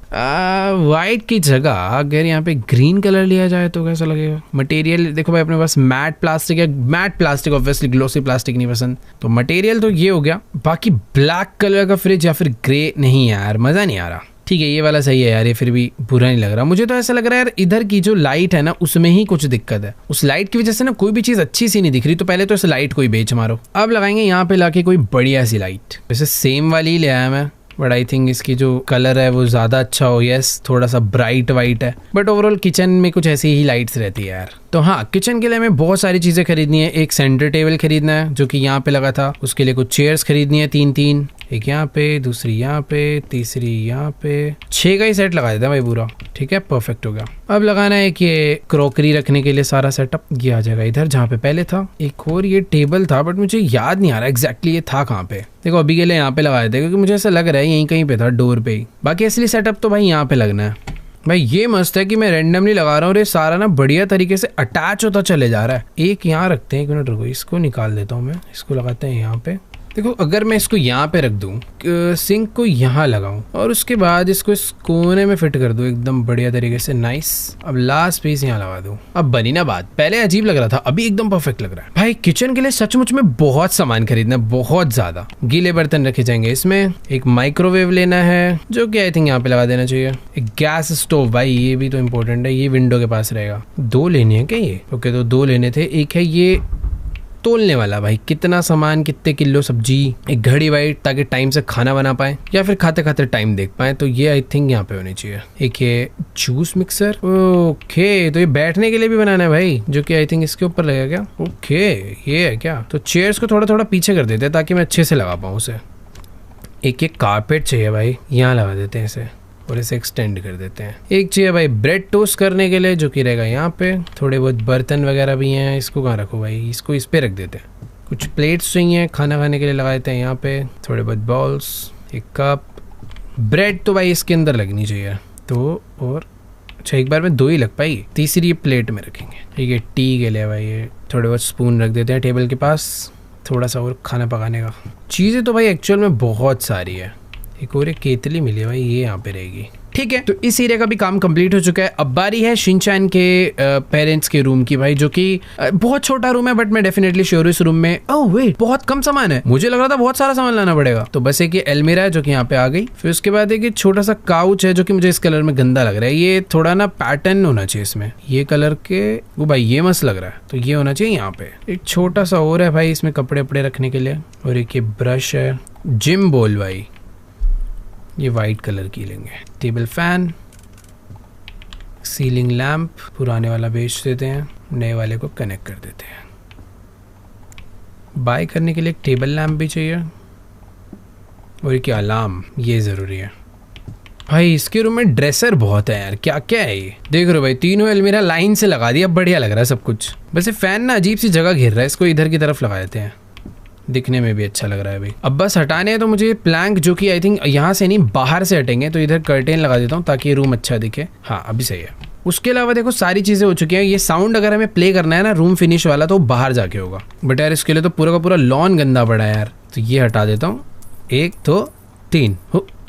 व्हाइट की जगह अगर यहाँ पे ग्रीन कलर लिया जाए तो कैसा लगेगा? मटेरियल देखो भाई, अपने पास मैट प्लास्टिक है। Matte plastic, obviously glossy plastic नहीं पसंद, तो मटेरियल तो ये हो गया। बाकी ब्लैक कलर का फ्रिज या फिर ग्रे, नहीं यार मजा नहीं आ रहा। ठीक है, ये वाला सही है यार, ये फिर भी बुरा नहीं लग रहा। मुझे तो ऐसा लग रहा है यार, इधर की जो लाइट है ना उसमें ही कुछ दिक्कत है। उस लाइट की वजह से ना कोई भी चीज अच्छी सी नहीं दिख रही। तो पहले तो इस लाइट को ही बेच मारो। अब लगाएंगे यहाँ पे लाके कोई बढ़िया सी लाइट। वैसे सेम वाली ही ले आया मैं, बट आई थिंक इसकी जो कलर है वो ज्यादा अच्छा हो। यस, थोड़ा सा ब्राइट वाइट है, बट ओवरऑल किचन में कुछ ऐसी ही लाइट्स रहती है यार। तो हाँ, किचन के लिए हमें बहुत सारी चीजें खरीदनी है। एक सेंटर टेबल खरीदना है जो कि यहाँ पे लगा था। उसके लिए कुछ चेयर्स खरीदनी है, 3-3, एक यहाँ पे, दूसरी यहाँ पे, तीसरी यहाँ पे। 6 का ही सेट लगा देता है भाई पूरा। ठीक है, परफेक्ट हो गया। अब लगाना है कि ये क्रॉकरी रखने के लिए सारा सेटअप, ये आ जाएगा इधर जहाँ पे पहले था। एक और ये टेबल था, बट मुझे याद नहीं आ रहा एग्जैक्टली ये था कहाँ पे। देखो अभी के लिए यहाँ पे लगा देते, क्योंकि मुझे ऐसा लग रहा है यहीं कहीं पे था, डोर पे ही। बाकी असली सेटअप तो भाई यहाँ पे लगना है। भाई ये मस्त है कि मैं रैंडमली लगा रहा हूँ और ये सारा ना बढ़िया तरीके से अटैच होता चले जा रहा है। एक यहाँ रखते हैं, 1 मिनट रुको, इसको निकाल देता हूँ मैं। इसको लगाते हैं यहाँ पे। देखो अगर मैं इसको यहाँ पे रख दूँ, सिंक को यहाँ लगाऊं और उसके बाद इसको इस कोने में फिट कर दूं एकदम बढ़िया तरीके से, नाइस। अब लास्ट पीस यहाँ लगा दूं। अब बनी ना बात, पहले अजीब लग रहा था, अभी एकदम परफेक्ट लग रहा है। भाई किचन के लिए सचमुच में बहुत सामान खरीदना है, बहुत ज्यादा। गीले बर्तन रखे जाएंगे इसमें। एक माइक्रोवेव लेना है जो कि आई थिंक यहाँ पे लगा देना चाहिए। एक गैस स्टोव, भाई ये भी तो इम्पोर्टेंट है, ये विंडो के पास रहेगा। 2 लेने हैं क्या ये? ओके, तो 2 लेने थे। एक है ये तोलने वाला, भाई कितना सामान, कितने किलो सब्जी। एक घड़ी वाइट, ताकि टाइम से खाना बना पाए या फिर खाते खाते टाइम देख पाए, तो ये आई थिंक यहाँ पे होनी चाहिए। एक ये जूस मिक्सर। ओके, तो ये बैठने के लिए भी बनाना है भाई, जो कि आई थिंक इसके ऊपर लगेगा क्या? ओके, ये है क्या? तो चेयर्स को थोड़ा थोड़ा पीछे कर देते हैं ताकि मैं अच्छे से लगा पाऊँ उसे। एक कारपेट चाहिए भाई, यहाँ लगा देते हैं इसे और इसे एक्सटेंड कर देते हैं। एक चाहिए भाई ब्रेड टोस्ट करने के लिए, जो कि रहेगा यहाँ पे। थोड़े बहुत बर्तन वगैरह भी हैं, इसको कहाँ रखो भाई? इसको इस पे रख देते हैं। कुछ प्लेट्स चाहिए खाना खाने के लिए, लगा देते हैं यहाँ पे। थोड़े बहुत बाउल्स, एक कप। ब्रेड तो भाई इसके अंदर लगनी चाहिए। तो और अच्छा, एक बार में 2 ही लग पाएगी, तीसरी प्लेट में रखेंगे। ठीक है, टी के लिए भाई ये थोड़े बहुत स्पून रख देते हैं टेबल के पास, थोड़ा सा और खाना पकाने का। चीज़ें तो भाई एक्चुअल में बहुत सारी है। एक और एक केतली मिली है भाई, ये यहाँ पे रहेगी। ठीक है, तो इस एरिया का भी काम कंप्लीट हो चुका है। अब बारी है शिनचैन के पेरेंट्स के रूम की भाई, जो कि बहुत छोटा रूम है, बट मैं डेफिनेटली श्योर इस रूम में वेट बहुत कम सामान है, मुझे लग रहा था बहुत सारा सामान लाना पड़ेगा। तो बस एक ये अलमीरा है जो कि यहाँ पे आ गई। फिर उसके बाद एक छोटा सा काउच है जो कि मुझे इस कलर में गंदा लग रहा है, ये थोड़ा ना पैटर्न होना चाहिए इसमें, ये कलर के वो भाई ये मस्त लग रहा है, तो ये होना चाहिए। यहाँ पे एक छोटा सा और है भाई इसमें कपड़े वपड़े रखने के लिए, और एक ये ब्रश है, जिम बॉल भाई ये वाइट कलर की लेंगे, टेबल फैन, सीलिंग लैंप, पुराने वाला बेच देते हैं, नए वाले को कनेक्ट कर देते हैं। बाय करने के लिए एक टेबल लैंप भी चाहिए, और एक अलार्म ये ज़रूरी है। भाई इसके रूम में ड्रेसर बहुत है यार, क्या क्या है ये, देख रहे हो भाई तीनों अलमीरा लाइन से लगा दिया, बढ़िया लग रहा है सब कुछ। वैसे फैन ना अजीब सी जगह घेर रहा है, इसको इधर की तरफ लगा देते हैं, दिखने में भी अच्छा लग रहा है भाई। अब बस हटाने हैं तो मुझे प्लैंक जो कि आई थिंक यहाँ से नहीं बाहर से हटेंगे, तो इधर कर्टेन लगा देता हूँ ताकि रूम अच्छा दिखे। हाँ अभी सही है। उसके अलावा देखो सारी चीज़ें हो चुकी हैं। ये साउंड अगर हमें प्ले करना है ना रूम फिनिश वाला, तो बाहर जाके होगा, बट यार इसके लिए तो पूरा का पूरा लॉन गंदा पड़ा है यार, तो ये हटा देता हूँ। 1 2 3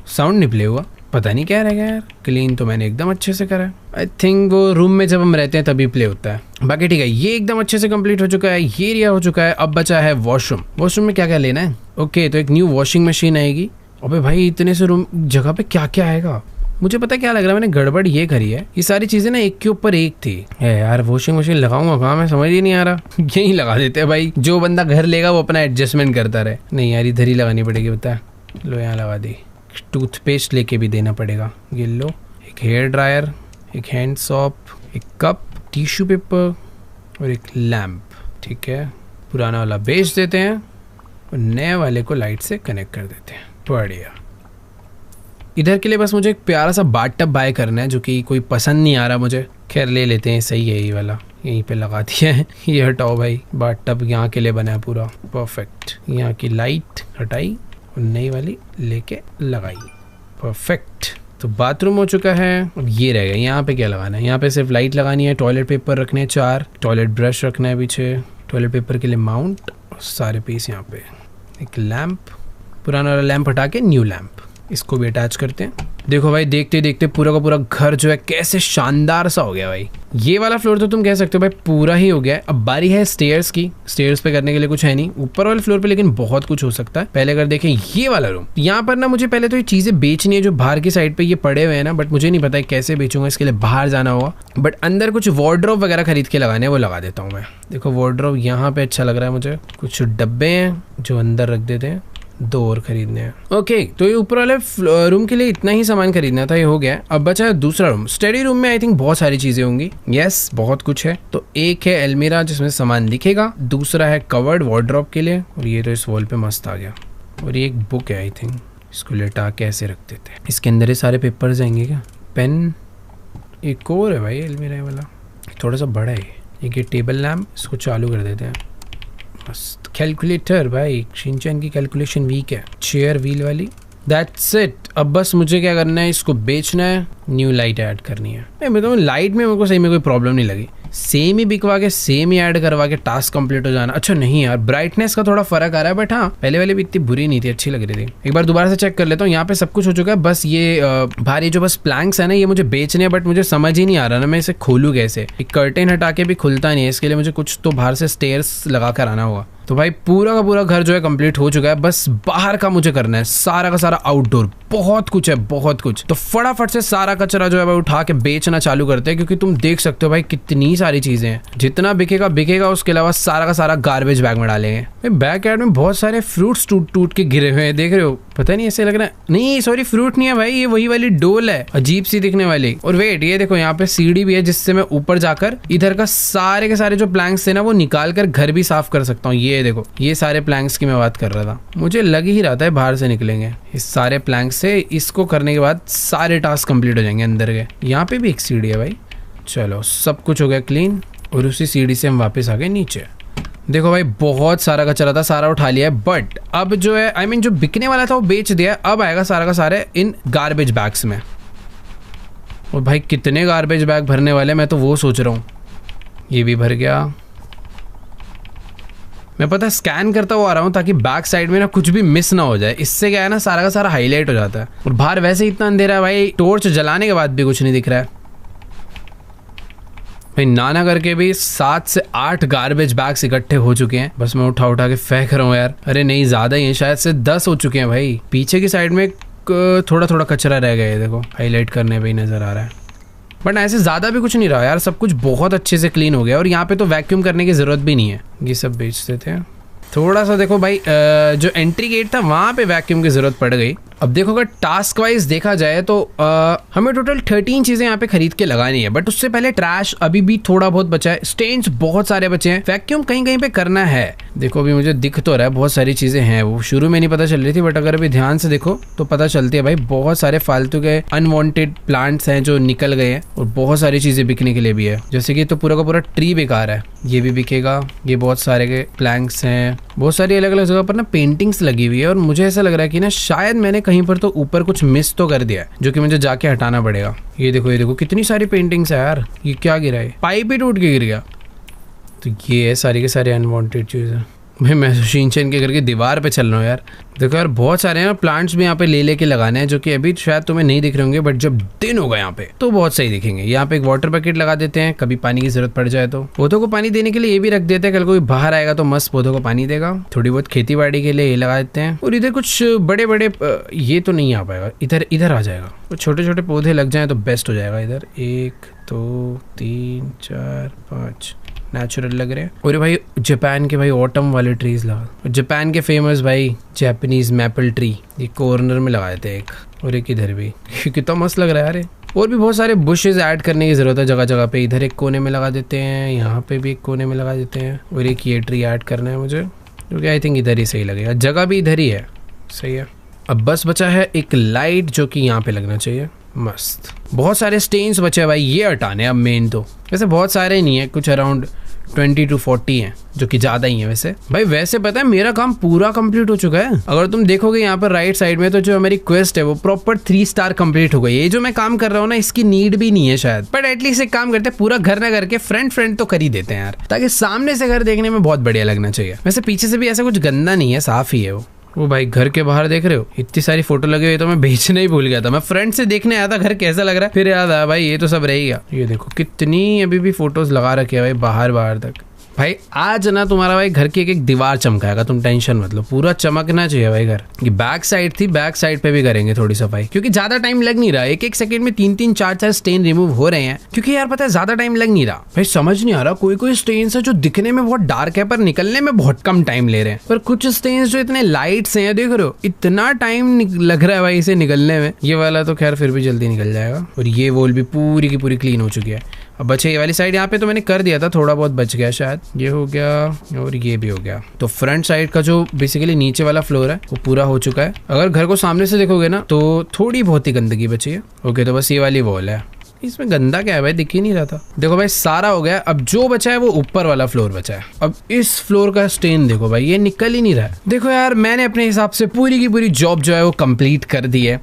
साउंड नहीं प्ले हुआ, पता नहीं क्या रहेगा यार। क्लीन तो मैंने एकदम अच्छे से करा है, आई थिंक वो रूम में जब हम रहते हैं तभी प्ले होता है। बाकी ठीक है, ये एकदम अच्छे से कंप्लीट हो चुका है, ये एरिया हो चुका है। अब बचा है वॉशरूम। वॉशरूम में क्या क्या लेना है? ओके, तो एक न्यू वॉशिंग मशीन आएगी। अबे भाई इतने से रूम जगह पे क्या क्या आएगा, मुझे पता क्या लग रहा है, मैंने गड़बड़ ये करी है, ये सारी चीजें ना एक के ऊपर एक थी। यार वॉशिंग मशीन लगाऊंगा कहाँ, मैं समझ ही नहीं आ रहा। यही लगा देते हैं भाई, जो बंदा घर लेगा वो अपना एडजस्टमेंट करता रहे। नहीं यार इधर ही लगानी पड़ेगी, बता लो यहाँ लगा दी। टूथपेस्ट लेके भी देना पड़ेगा, ये लो। एक हेयर ड्रायर, एक हैंड सॉप, एक कप, टिश्यू पेपर और एक लैम्प। ठीक है, पुराना वाला बेच देते हैं और नए वाले को लाइट से कनेक्ट कर देते हैं। बढ़िया। इधर के लिए बस मुझे एक प्यारा सा बाथटब बाय करना है, जो कि कोई पसंद नहीं आ रहा मुझे। खैर ले लेते हैं, सही है ये वाला, यहीं पे लगा दिया है। ये हटाओ भाई, बाथटब यहाँ के लिए बना है पूरा परफेक्ट। यहाँ की लाइट हटाई और नई वाली लेके लगाई, परफेक्ट। तो बाथरूम हो चुका है। अब ये रह गया, यहाँ पे क्या लगाना है? यहाँ पे सिर्फ लाइट लगानी है, टॉयलेट पेपर रखने हैं 4, टॉयलेट ब्रश रखना है पीछे, टॉयलेट पेपर के लिए माउंट और सारे पीस यहाँ पे। एक लैम्प, पुराना वाला लैम्प हटा के न्यू लैम्प, इसको भी अटैच करते हैं। देखो भाई देखते देखते पूरा का पूरा घर जो है कैसे शानदार सा हो गया भाई। ये वाला फ्लोर तो तुम कह सकते हो भाई पूरा ही हो गया है। अब बारी है स्टेयर्स की। स्टेयर्स पे करने के लिए कुछ है नहीं, ऊपर वाले फ्लोर पे लेकिन बहुत कुछ हो सकता है। पहले अगर देखें ये वाला रूम, यहाँ पर ना मुझे पहले तो ये चीजें बेचनी है जो बाहर की साइड पे ये पड़े हुए हैं ना, बट मुझे नहीं पता है कैसे बेचूंगा, इसके लिए बाहर जाना होगा। बट अंदर कुछ वार्डरोब वगैरह खरीद के लगाने, वो लगा देता हूँ मैं। देखो वार्डरोब यहाँ पे अच्छा लग रहा है मुझे। कुछ डब्बे हैं जो अंदर रख देते हैं, 2 और खरीदने हैं। ओके, तो ये ऊपर वाले रूम के लिए इतना ही सामान खरीदना था, ये हो गया। अब बचा है दूसरा रूम। स्टडी रूम में आई थिंक बहुत सारी चीजें होंगी। यस, बहुत कुछ है। तो एक है अलमीरा जिसमें सामान दिखेगा, दूसरा है कवर्ड वार्डरोब के लिए, और ये तो इस वॉल पे मस्त आ गया। और ये एक बुक है आई थिंक, इसको लेटा के ऐसे रख देते हैं। इसके अंदर ये सारे पेपर्स आएंगे क्या? पेन, एक और है भाई अलमीरा वाला, थोड़ा सा बड़ा है। ये टेबल लैम्प, इसको चालू कर देते हैं। मस्त। कैलकुलेटर भाई, शिनचैन की कैलकुलेशन वीक है। चेयर व्हील वाली, दैट्स इट। अब बस मुझे क्या करना है, इसको बेचना है, न्यू लाइट ऐड करनी है। मैं बताऊँ लाइट में मेरे को सही में कोई प्रॉब्लम नहीं लगी, सेम ही बिकवा के सेम ही ऐड करवा के टास्क कंप्लीट हो जाना। अच्छा नहीं यार, ब्राइटनेस का थोड़ा फर्क आ रहा है, बट हाँ पहले वाली भी इतनी बुरी नहीं थी, अच्छी लग रही थी। एक बार दोबारा से चेक कर लेता हूँ। यहाँ पे सब कुछ हो चुका है, बस ये भारी जो बस प्लैंक्स है ना, ये मुझे बेचने हैं, बट मुझे समझ ही नहीं आ रहा ना मैं इसे खोलूँ कैसे। एक कर्टेन हटा के भी खुलता नहीं है, इसके लिए मुझे कुछ तो बाहर से स्टेयर्स लगा कर आना होगा। तो भाई पूरा का पूरा घर जो है कंप्लीट हो चुका है, बस बाहर का मुझे करना है सारा का सारा आउटडोर। बहुत कुछ है, बहुत कुछ। तो फटाफट से सारा कचरा जो है भाई उठा के बेचना चालू करते हैं, क्योंकि तुम देख सकते हो भाई कितनी सारी चीजें हैं। जितना बिकेगा बिकेगा, उसके अलावा सारा का सारा गार्बेज बैग में डालेंगे। बैक यार्ड में बहुत सारे फ्रूट्स टूट टूट के गिरे हुए हैं, देख रहे हो? पता नहीं ऐसे लग रहा है, नहीं सॉरी फ्रूट नहीं है भाई, ये वही वाली डोल है, अजीब सी दिखने वाली। और वेट, ये देखो यहाँ पे सीढ़ी भी है, जिससे मैं ऊपर जाकर इधर का सारे के सारे जो प्लैंक्स थे ना वो निकाल कर घर भी साफ कर सकता हूँ। ये देखो, ये सारे प्लैंक्स की मैं बात कर रहा था। मुझे लग ही रहा था बाहर से निकलेंगे इस सारे प्लैंक्स से। इसको करने के बाद सारे टास्क कंप्लीट हो जाएंगे अंदर के। यहाँ पे भी एक सीढ़ी है भाई। चलो सब कुछ हो गया क्लीन, और उसी सीढ़ी से हम वापस आ गए नीचे। देखो भाई बहुत सारा कचरा था, सारा उठा लिया है, बट अब जो है आई मीन जो बिकने वाला था वो बेच दिया। अब आएगा सारा का सारे इन गार्बेज बैग्स में। और भाई कितने गार्बेज बैग भरने वाले, मैं तो वो सोच रहा हूँ। ये भी भर गया, मैं पता है स्कैन करता हुआ आ रहा हूँ ताकि बैक साइड में ना कुछ भी मिस ना हो जाए। इससे क्या है ना, सारा का सारा हाईलाइट हो जाता है। और बाहर वैसे ही इतना अंधेरा है भाई, टॉर्च जलाने के बाद भी कुछ नहीं दिख रहा है भाई। नाना करके भी 7 से 8 गार्बेज बैग्स इकट्ठे हो चुके हैं। बस मैं उठा उठा के फेंक रहा हूँ यार। अरे नहीं, ज्यादा ही है, शायद से 10 हो चुके हैं भाई। पीछे की साइड में थोड़ा थोड़ा कचरा रह गया है, देखो हाईलाइट करने पे ही नजर आ रहा है। बट ऐसे ज्यादा भी कुछ नहीं रहा यार, सब कुछ बहुत अच्छे से क्लीन हो गया। और यहाँ पे तो वैक्यूम करने की जरूरत भी नहीं है, ये सब बेच देते हैं। थोड़ा सा देखो भाई, जो एंट्री गेट था वहां पे वैक्यूम की जरूरत पड़ गई। अब देखो अगर टास्क वाइज देखा जाए तो हमें टोटल 13 चीजें यहाँ पे खरीद के लगानी है। बट उससे पहले ट्रैश अभी भी थोड़ा बहुत बचा है, स्टेन्स बहुत सारे बचे हैं, वैक्यूम कहीं कहीं पे करना है। देखो अभी मुझे दिख तो रहा है बहुत सारी चीजें हैं, वो शुरू में नहीं पता चल रही थी, बट अगर अभी ध्यान से देखो तो पता चलती है भाई। बहुत सारे फालतू के अनवांटेड प्लांट्स हैं जो निकल गए हैं, और बहुत सारी चीजें बिकने के लिए भी है। जैसे कि तो पूरा का पूरा ट्री बेकार है, ये भी बिकेगा। ये बहुत सारे के प्लैंक्स हैं, बहुत सारी अलग अलग जगह पर ना पेंटिंग्स लगी हुई है। और मुझे ऐसा लग रहा है कि ना शायद मैंने कहीं पर तो ऊपर कुछ मिस तो कर दिया है, जो कि मुझे जाके हटाना पड़ेगा। ये देखो कितनी सारी पेंटिंग्स है यार। ये क्या गिरा है, पाइप ही टूट के गिर गया। तो ये है सारी के सारे अनवांटेड चीजें। मैं शिनचैन के घर की दीवार पे चल रहा हूँ यार। देखो यार बहुत सारे हैं प्लांट्स भी यहाँ पे ले के लगाने हैं, जो कि अभी शायद तुम्हें नहीं दिख रहे होंगे, बट जब दिन होगा यहाँ पे तो बहुत सही दिखेंगे। यहाँ पे एक वाटर बकेट लगा देते हैं, कभी पानी की जरूरत पड़ जाए तो। पौधों को पानी देने के लिए ये भी रख देते हैं, कल कोई बाहर आएगा तो मस्त पौधों को पानी देगा। थोड़ी बहुत खेती बाड़ी के लिए ये लगा देते हैं। और इधर कुछ बड़े बड़े ये तो नहीं आ पाएगा, इधर आ जाएगा। तो छोटे छोटे पौधे लग जाए तो बेस्ट हो जाएगा। इधर 1 2 3 4 5 नेचुरल लग रहे हैं। और भाई जापान के भाई ऑटम वाले ट्रीज लगा, जापान के फेमस भाई जापानीज मैपल ट्री, ये कॉर्नर में लगाए थे एक, और एक इधर भी। कितना मस्त लग रहा है यार। और भी बहुत सारे बुशेस ऐड करने की जरूरत है जगह जगह पे। इधर एक कोने में लगा देते हैं, यहाँ पे भी एक कोने में लगा देते हैं, और एक ये ट्री ऐड करना है मुझे, क्योंकि आई थिंक इधर ही सही लगेगा। जगह भी इधर ही है, सही है। अब बस बचा है एक लाइट जो कि यहाँ पे लगना चाहिए, मस्त। बहुत सारे स्टेन्स बचे हैं भाई, ये हटाने अब मेन तो। वैसे बहुत सारे नहीं है, कुछ अराउंड 20 to 40 हैं, जो कि ज्यादा ही है वैसे भाई। वैसे पता है मेरा काम पूरा कंप्लीट हो चुका है। अगर तुम देखोगे यहाँ पर राइट साइड में, तो जो हमारी क्वेस्ट है वो प्रॉपर 3 स्टार कंप्लीट हो गई। ये जो मैं काम कर रहा हूँ ना, इसकी नीड भी नहीं है शायद, बट एटलीस्ट एक काम करते हैं, पूरा घर ना करके फ्रंट तो कर ही देते हैं यार, ताकि सामने से घर देखने में बहुत बढ़िया लगना चाहिए। वैसे पीछे से भी ऐसा कुछ गंदा नहीं है, साफ ही है वो भाई। घर के बाहर देख रहे हो इतनी सारी फोटो लगी हुई, तो मैं बेचना ही भूल गया था। मैं फ्रंट से देखने आया था घर कैसा लग रहा है, फिर याद आया भाई ये तो सब रहेगा। ये देखो कितनी अभी भी फोटोज लगा रखे है भाई, बाहर तक। भाई आज ना तुम्हारा भाई घर की एक दीवार चमकाएगा, तुम टेंशन मत लो, पूरा चमकना चाहिए भाई घर। ये बैक साइड थी, बैक साइड पे भी करेंगे थोड़ी सफाई, क्योंकि ज्यादा टाइम लग नहीं रहा। एक सेकंड में 3 4 स्टेन रिमूव हो रहे हैं, क्योंकि यार पता है ज्यादा टाइम लग नहीं रहा भाई। समझ नहीं आ रहा, कोई स्टेन्स है जो दिखने में बहुत डार्क है पर निकलने में बहुत कम टाइम ले रहे हैं, पर कुछ स्टेन्स जो इतने लाइट से हैं, देख रहे हो इतना टाइम लग रहा है भाई इसे निकलने में। ये वाला तो खैर फिर भी जल्दी निकल जाएगा। और ये वॉल भी पूरी की पूरी क्लीन हो चुकी है। अब बचे ये वाली साइड, यहाँ पे तो मैंने कर दिया था, थोड़ा बहुत बच गया शायद। ये हो गया और ये भी हो गया। तो फ्रंट साइड का जो बेसिकली नीचे वाला फ्लोर है वो पूरा हो चुका है। अगर घर को सामने से देखोगे ना तो थोड़ी बहुत ही गंदगी बची है। ओके, तो बस ये वाली वॉल है, इसमें गंदा क्या है भाई, दिख ही नहीं रहा था। देखो भाई सारा हो गया। अब जो बचा है वो ऊपर वाला फ्लोर बचा है। अब इस फ्लोर का स्टेन देखो भाई, ये निकल ही नहीं रहा है। देखो यार मैंने अपने हिसाब से पूरी की पूरी जॉब जो है वो कंप्लीट कर दी है।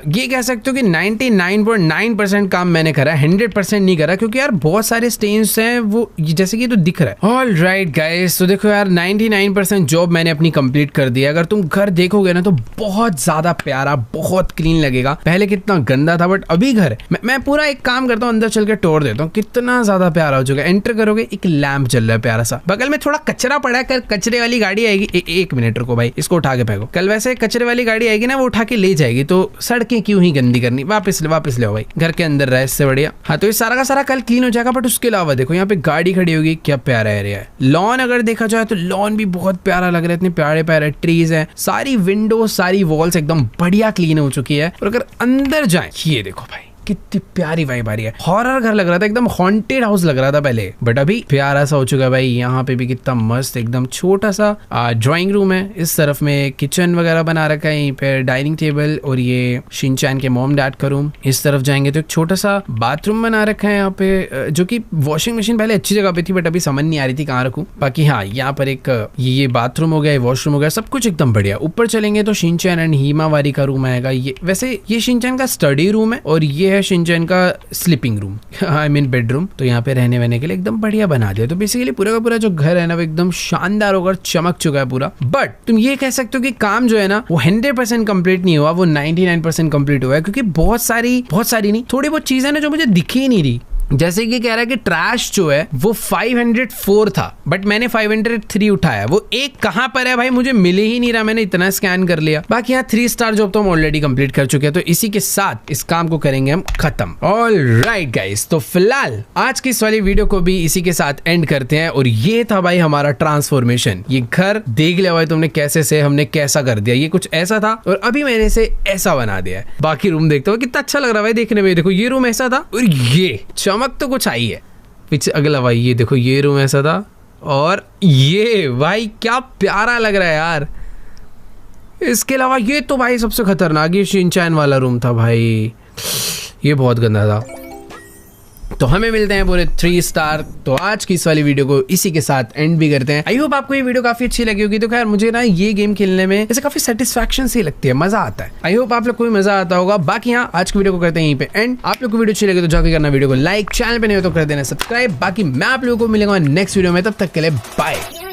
ये कह सकते हो कि 99.9% काम मैंने करा, 100% नहीं करा, क्योंकि यार बहुत सारे स्टेन्स हैं वो जैसे कि तो दिख रहा है। ऑल राइट गाइस, तो देखो यार 99% जॉब मैंने अपनी कंप्लीट कर दी है। अगर तुम घर देखोगे ना तो बहुत ज्यादा प्यारा, बहुत क्लीन लगेगा। पहले कितना गंदा था, बट अभी घर मैं पूरा एक काम करता हूँ, अंदर चल के टोर देता हूँ, कितना ज्यादा प्यारा हो चुका है। एंटर करोगे, एक लैंप जल रहा है प्यारा सा। बगल में थोड़ा कचरा पड़ा है, कचरे वाली गाड़ी आएगी। एक मिनट रुको भाई, इसको उठा के फेंको। कल वैसे कचरे वाली गाड़ी आएगी ना, वो उठा के ले जाएगी, तो सड़कें क्यों ही गंदी करनी, वापस ले भाई, घर के अंदर रहे, इससे बढ़िया। हाँ, तो ये सारा का सारा कल क्लीन हो जाएगा। बट उसके अलावा देखो यहाँ पे गाड़ी खड़ी होगी, क्या प्यारा एरिया है। लॉन अगर देखा जाए तो लॉन भी बहुत प्यारा लग रहा है, इतने प्यारे प्यारे ट्रीज हैं, सारी विंडो सारी वॉल्स एकदम बढ़िया क्लीन हो चुकी है। और अगर अंदर जाए, ये देखो भाई कितनी प्यारी वाइब आ रही है। हॉरर घर लग रहा था, एकदम हॉन्टेड हाउस लग रहा था पहले, बट अभी प्यारा सा हो चुका है भाई। यहाँ पे भी कितना मस्त एकदम छोटा सा ड्राइंग रूम है। इस तरफ में किचन वगैरह बना रखा है, यहीं पे डाइनिंग टेबल, और ये शिनचैन के मॉम डैड का रूम। इस तरफ जाएंगे तो एक छोटा सा बाथरूम बना रखा है यहाँ पे, जो कि वॉशिंग मशीन पहले अच्छी जगह पे थी, बट अभी समझ नहीं आ रही थी कहाँ रखूं। बाकी हाँ, यहाँ पर एक ये बाथरूम हो गया, वॉशरूम हो गया, सब कुछ एकदम बढ़िया। ऊपर चलेंगे तो शिनचैन एंड हिमावारी का रूम आएगा। ये वैसे ये शिनचैन का स्टडी रूम है, और ये है शिनचैन का sleeping room, I mean bedroom. तो यहाँ पे रहने वहने के लिए एकदम बढ़िया बना दिया। तो बेसिकली पूरा का पूरा जो घर है ना वो एकदम शानदार होकर चमक चुका है पूरा। बट तुम ये कह सकते हो कि काम जो है ना वो 100% कंप्लीट नहीं हुआ, वो 99% कंप्लीट हुआ है, क्योंकि बहुत सारी नहीं, थोड़ी बहुत चीजें ना जो मुझे दिखी ही नहीं रही। जैसे कि कह रहा है कि ट्रैश जो है वो 504 था, बट मैंने 503 उठाया। वो एक कहां पर है भाई मुझे मिल ही नहीं रहा, मैंने इतना स्कैन कर लिया। बाकी यहाँ 3 स्टार जॉब तो हम ऑलरेडी कंप्लीट कर चुके हैं। तो इसी के साथ इस काम को करेंगे हम खत्म। ऑलराइट गाइस, तो फिलहाल आज की इस वाली वीडियो को भी इसी के साथ एंड करते हैं। और ये था भाई हमारा ट्रांसफॉर्मेशन। ये घर देख लिया भाई तुमने कैसे से हमने कैसा कर दिया। ये कुछ ऐसा था और अभी मैंने इसे ऐसा बना दिया है। बाकी रूम देखते हो कितना अच्छा लग रहा है भाई देखने में। देखो ये रूम ऐसा था और ये चमक तो कुछ आई है। पीछे अगला भाई ये देखो ये रूम ऐसा था और ये भाई क्या प्यारा लग रहा है यार। इसके अलावा ये तो भाई सबसे खतरनाक ये शिनचैन वाला रूम था भाई, ये बहुत गंदा था। तो हमें मिलते हैं पूरे 3 स्टार। तो आज की इस वाली वीडियो को इसी के साथ एंड भी करते हैं। आई होप आपको ये वीडियो काफी अच्छी लगी होगी। तो खैर मुझे ना ये गेम खेलने में ऐसे काफी सेटिस्फैक्शन सी लगती है, मजा आता है। आई होप आप लोग को भी मजा आता होगा। बाकी यहाँ आज की वीडियो को करते हैं यहीं पे एंड। आप लोग को वीडियो अच्छी लगी तो जाके करना वीडियो को लाइक, चैनल पे नहीं हो तो कर देना सब्सक्राइब। बाकी मैं आप लोगों को मिलूंगा नेक्स्ट वीडियो में, तब तक के लिए बाय।